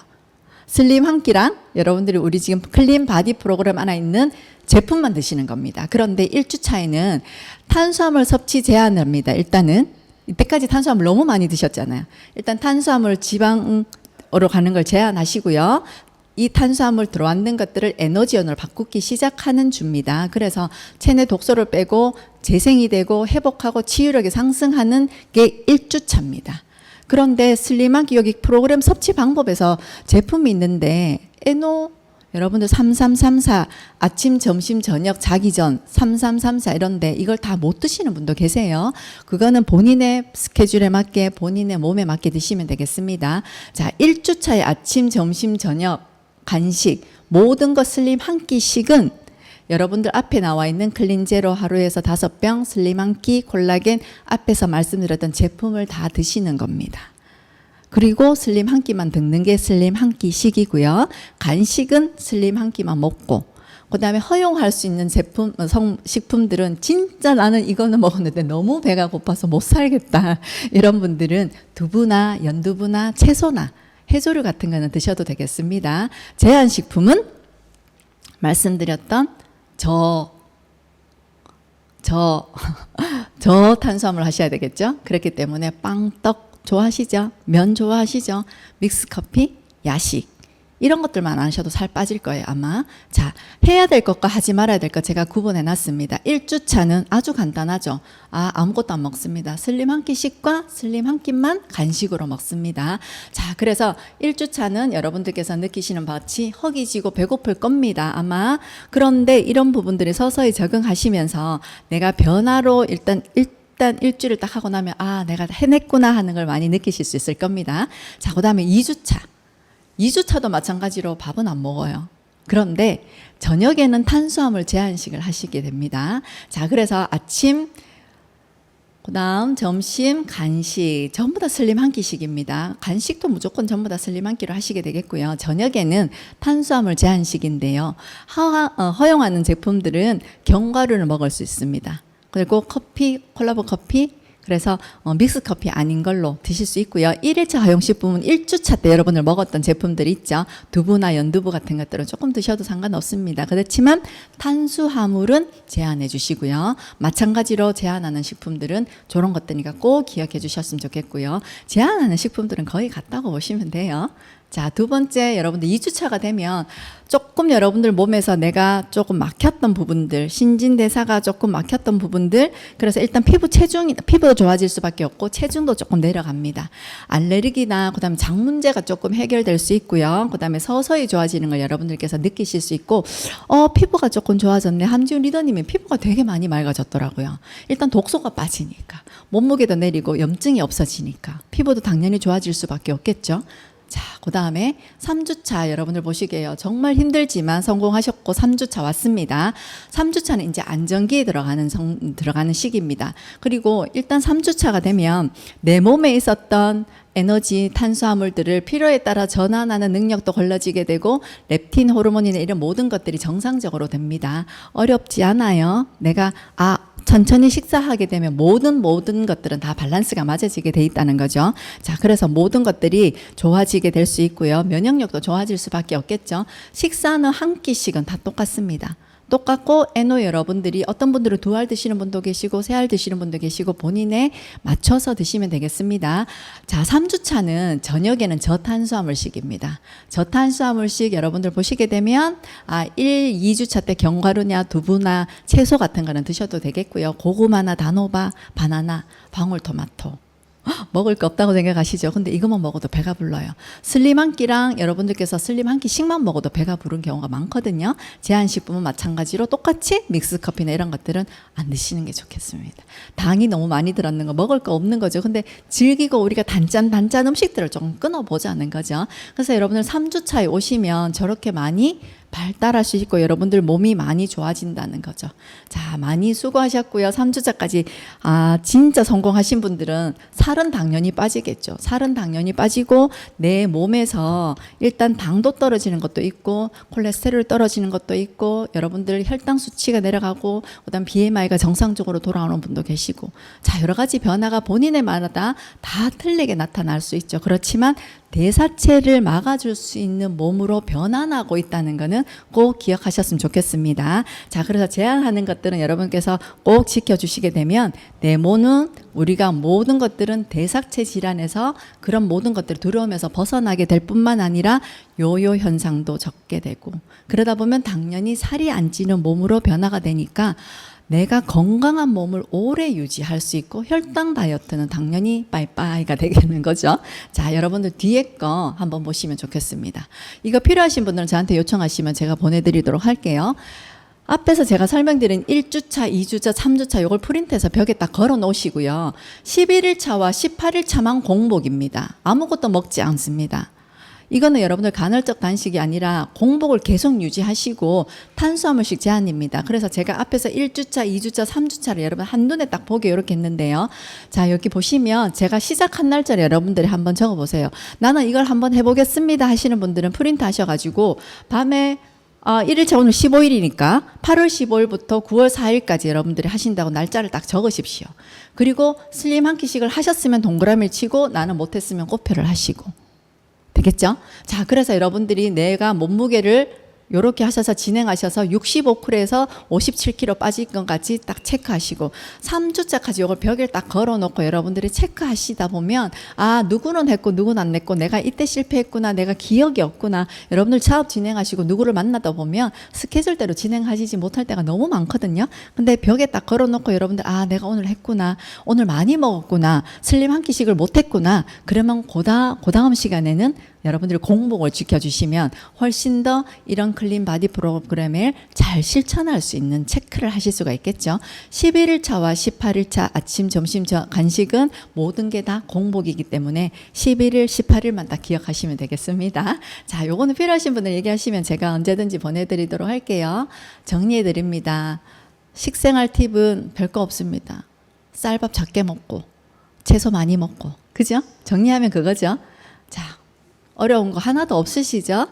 슬림 한 끼랑 여러분들이 우리 지금 클린 바디 프로그램 안에 있는 제품만 드시는 겁니다. 그런데 1주차에는 탄수화물 섭취 제한을 합니다. 일단은 이때까지 탄수화물 너무 많이 드셨잖아요. 일단 탄수화물 지방으로 가는 걸 제한하시고요. 이 탄수화물 들어왔는 것들을 에너지원으로 바꾸기 시작하는 주입니다. 그래서 체내 독소를 빼고 재생이 되고 회복하고 치유력이 상승하는 게 1주차입니다. 그런데 슬림한 기억이 프로그램 섭취 방법에서 제품이 있는데 에노 여러분들 3334 아침 점심 저녁 자기 전 3334 이런데 이걸 다 못 드시는 분도 계세요. 그거는 본인의 스케줄에 맞게 본인의 몸에 맞게 드시면 되겠습니다. 자, 1주차의 아침 점심 저녁 간식 모든 것 슬림 한 끼씩은 여러분들 앞에 나와 있는 클린제로 하루에서 5병 슬림 한 끼 콜라겐 앞에서 말씀드렸던 제품을 다 드시는 겁니다. 그리고 슬림 한 끼만 듣는 게 슬림 한 끼씩이고요. 간식은 슬림 한 끼만 먹고 그 다음에 허용할 수 있는 제품, 식품들은 진짜 나는 이거는 먹었는데 너무 배가 고파서 못 살겠다. 이런 분들은 두부나 연두부나 채소나 해조류 같은 거는 드셔도 되겠습니다. 제한식품은 말씀드렸던 저탄수화물 하셔야 되겠죠. 그렇기 때문에 빵, 떡 좋아하시죠? 면 좋아하시죠? 믹스커피, 야식 이런 것들만 안 하셔도 살 빠질 거예요 아마. 자, 해야 될 것과 하지 말아야 될 것 제가 구분해 놨습니다. 1주차는 아주 간단하죠. 아무것도 안 먹습니다. 슬림 한 끼씩과 슬림 한 끼만 간식으로 먹습니다. 자, 그래서 1주차는 여러분들께서 느끼시는 바치 허기지고 배고플 겁니다 아마. 그런데 이런 부분들이 서서히 적응하시면서 내가 변화로 일단 일주일을 딱 하고 나면 내가 해냈구나 하는 걸 많이 느끼실 수 있을 겁니다. 자, 그 다음에 2주차도 마찬가지로 밥은 안 먹어요. 그런데 저녁에는 탄수화물 제한식을 하시게 됩니다. 자, 그래서 아침, 그 다음 점심, 간식 전부 다 슬림 한 끼씩입니다. 간식도 무조건 전부 다 슬림 한 끼로 하시게 되겠고요. 저녁에는 탄수화물 제한식인데요. 허용하는 제품들은 견과류를 먹을 수 있습니다. 그리고 커피, 콜라보 커피, 그래서 믹스 커피 아닌 걸로 드실 수 있고요. 1일차 허용식품은 1주차 때 여러분들 먹었던 제품들이 있죠. 두부나 연두부 같은 것들은 조금 드셔도 상관없습니다. 그렇지만 탄수화물은 제한해 주시고요. 마찬가지로 제한하는 식품들은 저런 것들이니까 꼭 기억해 주셨으면 좋겠고요. 제한하는 식품들은 거의 같다고 보시면 돼요. 자, 두 번째 여러분들 2주차가 되면 조금 여러분들 몸에서 내가 조금 막혔던 부분들, 신진대사가 조금 막혔던 부분들, 그래서 일단 피부도 좋아질 수밖에 없고 체중도 조금 내려갑니다. 알레르기나 그다음에 장 문제가 조금 해결될 수 있고요. 그다음에 서서히 좋아지는 걸 여러분들께서 느끼실 수 있고 피부가 조금 좋아졌네. 함지훈 리더님이 피부가 되게 많이 맑아졌더라고요. 일단 독소가 빠지니까 몸무게도 내리고 염증이 없어지니까 피부도 당연히 좋아질 수밖에 없겠죠. 자, 그 다음에 3주차 여러분들 보시게요. 정말 힘들지만 성공하셨고 3주차 왔습니다. 3주차는 이제 안정기에 들어가는 시기입니다. 그리고 일단 3주차가 되면 내 몸에 있었던 에너지, 탄수화물들을 필요에 따라 전환하는 능력도 걸러지게 되고 렙틴 호르몬이나 이런 모든 것들이 정상적으로 됩니다. 어렵지 않아요. 내가 천천히 식사하게 되면 모든 것들은 다 밸런스가 맞아지게 돼 있다는 거죠. 자, 그래서 모든 것들이 좋아지게 될 수 있고요. 면역력도 좋아질 수밖에 없겠죠. 식사는 한 끼씩은 다 똑같습니다. 똑같고 에노 여러분들이 어떤 분들은 2알 드시는 분도 계시고 3알 드시는 분도 계시고 본인에 맞춰서 드시면 되겠습니다. 자, 3주차는 저녁에는 저탄수화물식입니다. 저탄수화물식 여러분들 보시게 되면 2주차 때 견과류냐 두부나 채소 같은 거는 드셔도 되겠고요. 고구마나 단호박, 바나나, 방울토마토 먹을 거 없다고 생각하시죠? 근데 이것만 먹어도 배가 불러요. 슬림 한 끼랑 여러분들께서 슬림 한 끼씩만 먹어도 배가 부른 경우가 많거든요. 제한식품은 마찬가지로 똑같이 믹스커피나 이런 것들은 안 드시는 게 좋겠습니다. 당이 너무 많이 들었는 거 먹을 거 없는 거죠. 근데 즐기고 우리가 단짠 음식들을 좀 끊어보자는 거죠. 그래서 여러분들 3주차에 오시면 저렇게 많이 발달할 수 있고 여러분들 몸이 많이 좋아진다는 거죠. 자, 많이 수고하셨고요. 3주차까지 진짜 성공하신 분들은 살은 당연히 빠지겠죠. 살은 당연히 빠지고 내 몸에서 일단 당도 떨어지는 것도 있고 콜레스테롤 떨어지는 것도 있고 여러분들 혈당 수치가 내려가고 그다음 BMI가 정상적으로 돌아오는 분도 계시고 자, 여러 가지 변화가 본인의 마다 다 틀리게 나타날 수 있죠. 그렇지만 대사체를 막아줄 수 있는 몸으로 변환하고 있다는 것은 꼭 기억하셨으면 좋겠습니다. 자, 그래서 제한하는 것들은 여러분께서 꼭 지켜주시게 되면 내 몸은 우리가 모든 것들은 대사체 질환에서 그런 모든 것들이 들어오면서 벗어나게 될 뿐만 아니라 요요 현상도 적게 되고 그러다 보면 당연히 살이 안 찌는 몸으로 변화가 되니까 내가 건강한 몸을 오래 유지할 수 있고 혈당 다이어트는 당연히 빠이빠이가 되겠는 거죠. 자, 여러분들 뒤에 거 한번 보시면 좋겠습니다. 이거 필요하신 분들은 저한테 요청하시면 제가 보내드리도록 할게요. 앞에서 제가 설명드린 1주차, 2주차, 3주차 요걸 프린트해서 벽에 딱 걸어 놓으시고요. 11일차와 18일차만 공복입니다. 아무것도 먹지 않습니다. 이거는 여러분들 간헐적 단식이 아니라 공복을 계속 유지하시고 탄수화물식 제한입니다. 그래서 제가 앞에서 1주차, 2주차, 3주차를 여러분 한눈에 딱 보게 이렇게 했는데요. 자, 여기 보시면 제가 시작한 날짜를 여러분들이 한번 적어보세요. 나는 이걸 한번 해보겠습니다 하시는 분들은 프린트 하셔가지고 밤에 1일차 오늘 15일이니까 8월 15일부터 9월 4일까지 여러분들이 하신다고 날짜를 딱 적으십시오. 그리고 슬림 한 끼씩을 하셨으면 동그라미를 치고 나는 못했으면 꼬표를 하시고. 되겠죠? 자, 그래서 여러분들이 내가 몸무게를 요렇게 하셔서 진행하셔서 65kg에서 57kg 빠질 것 같이 딱 체크하시고 3주차까지 요걸 벽에 딱 걸어놓고 여러분들이 체크하시다 보면 아, 누구는 했고 누구는 안 했고 내가 이때 실패했구나, 내가 기억이 없구나. 여러분들 사업 진행하시고 누구를 만나다 보면 스케줄대로 진행하시지 못할 때가 너무 많거든요. 근데 벽에 딱 걸어놓고 여러분들 아, 내가 오늘 했구나, 오늘 많이 먹었구나, 슬림 한 끼씩을 못했구나. 그러면 그 다음 시간에는 여러분들이 공복을 지켜주시면 훨씬 더 이런 클린 바디 프로그램을 잘 실천할 수 있는 체크를 하실 수가 있겠죠. 11일차와 18일차 아침, 점심, 간식은 모든 게 다 공복이기 때문에 11일, 18일만 딱 기억하시면 되겠습니다. 자, 요거는 필요하신 분들 얘기하시면 제가 언제든지 보내드리도록 할게요. 정리해드립니다. 식생활 팁은 별거 없습니다. 쌀밥 작게 먹고 채소 많이 먹고, 그죠? 정리하면 그거죠. 자, 어려운 거 하나도 없으시죠?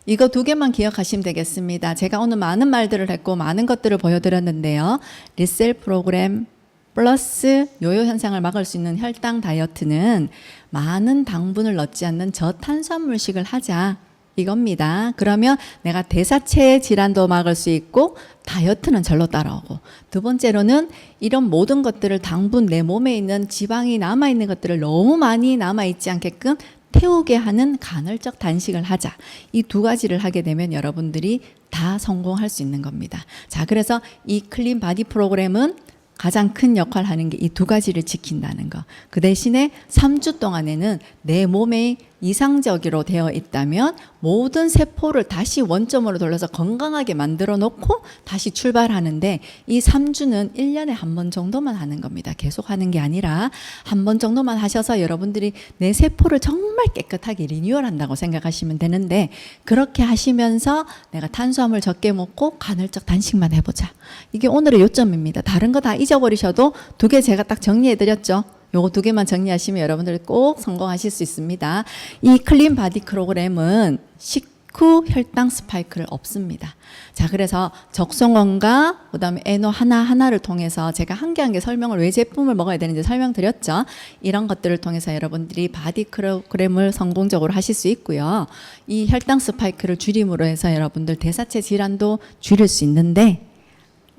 이거 두 개만 기억하시면 되겠습니다. 제가 오늘 많은 말들을 했고 많은 것들을 보여드렸는데요. 리셀 프로그램 플러스 요요 현상을 막을 수 있는 혈당 다이어트는 많은 당분을 넣지 않는 저탄수화물식을 하자. 이겁니다. 그러면 내가 대사체 질환도 막을 수 있고 다이어트는 절로 따라오고, 두 번째로는 이런 모든 것들을 당분, 내 몸에 있는 지방이 남아있는 것들을 너무 많이 남아있지 않게끔 태우게 하는 간헐적 단식을 하자. 이 두 가지를 하게 되면 여러분들이 다 성공할 수 있는 겁니다. 자, 그래서 이 클린 바디 프로그램은 가장 큰 역할을 하는 게 이 두 가지를 지킨다는 거. 그 대신에 3주 동안에는 내 몸에 이상적으로 되어 있다면 모든 세포를 다시 원점으로 돌려서 건강하게 만들어 놓고 다시 출발하는데, 이 3주는 1년에 한 번 정도만 하는 겁니다. 계속 하는 게 아니라 한 번 정도만 하셔서 여러분들이 내 세포를 정말 깨끗하게 리뉴얼한다고 생각하시면 되는데, 그렇게 하시면서 내가 탄수화물 적게 먹고 간헐적 단식만 해보자. 이게 오늘의 요점입니다. 다른 거 다 잊어버리셔도 두 개 제가 딱 정리해드렸죠. 요거 두 개만 정리하시면 여러분들 꼭 성공하실 수 있습니다. 이 클린 바디 프로그램은 식후 혈당 스파이크를 없습니다. 자, 그래서 적송원과 그다음에 에노 하나하나를 통해서 제가 한 개 한 개 설명을 왜 제품을 먹어야 되는지 설명드렸죠. 이런 것들을 통해서 여러분들이 바디 프로그램을 성공적으로 하실 수 있고요. 이 혈당 스파이크를 줄임으로 해서 여러분들 대사체 질환도 줄일 수 있는데,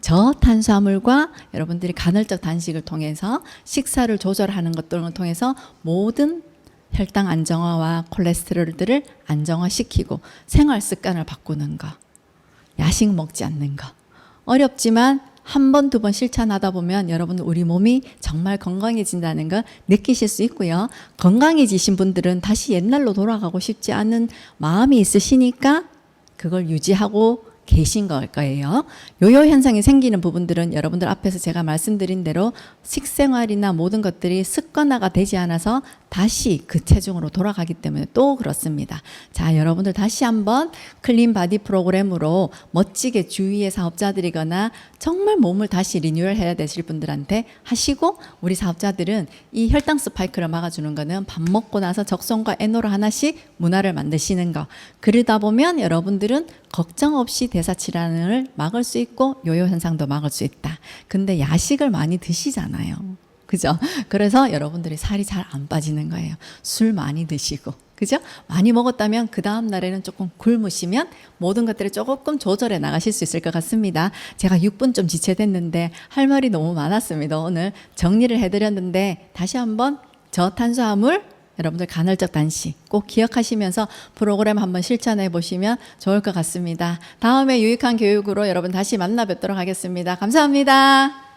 저탄수화물과 여러분들이 간헐적 단식을 통해서 식사를 조절하는 것들을 통해서 모든 혈당 안정화와 콜레스테롤들을 안정화시키고 생활 습관을 바꾸는 거, 야식 먹지 않는 거. 어렵지만 한 번, 두 번 실천하다 보면 여러분 우리 몸이 정말 건강해진다는 걸 느끼실 수 있고요. 건강해지신 분들은 다시 옛날로 돌아가고 싶지 않은 마음이 있으시니까 그걸 유지하고 계신 걸 거예요. 요요 현상이 생기는 부분들은 여러분들 앞에서 제가 말씀드린 대로 식생활이나 모든 것들이 습관화가 되지 않아서 다시 그 체중으로 돌아가기 때문에 또 그렇습니다. 자, 여러분들 다시 한번 클린 바디 프로그램으로 멋지게 주위의 사업자들이거나 정말 몸을 다시 리뉴얼 해야 되실 분들한테 하시고, 우리 사업자들은 이 혈당 스파이크를 막아주는 거는 밥 먹고 나서 적송과 에노로 하나씩 문화를 만드시는 거. 그러다 보면 여러분들은 걱정 없이 대사 질환을 막을 수 있고 요요 현상도 막을 수 있다. 근데 야식을 많이 드시잖아요. 그죠? 그래서 여러분들이 살이 잘 안 빠지는 거예요. 술 많이 드시고. 그죠? 많이 먹었다면 그 다음 날에는 조금 굶으시면 모든 것들을 조금 조절해 나가실 수 있을 것 같습니다. 제가 6분 좀 지체됐는데 할 말이 너무 많았습니다. 오늘 정리를 해드렸는데 다시 한번 저탄수화물, 여러분들 간헐적 단식 꼭 기억하시면서 프로그램 한번 실천해 보시면 좋을 것 같습니다. 다음에 유익한 교육으로 여러분 다시 만나 뵙도록 하겠습니다. 감사합니다.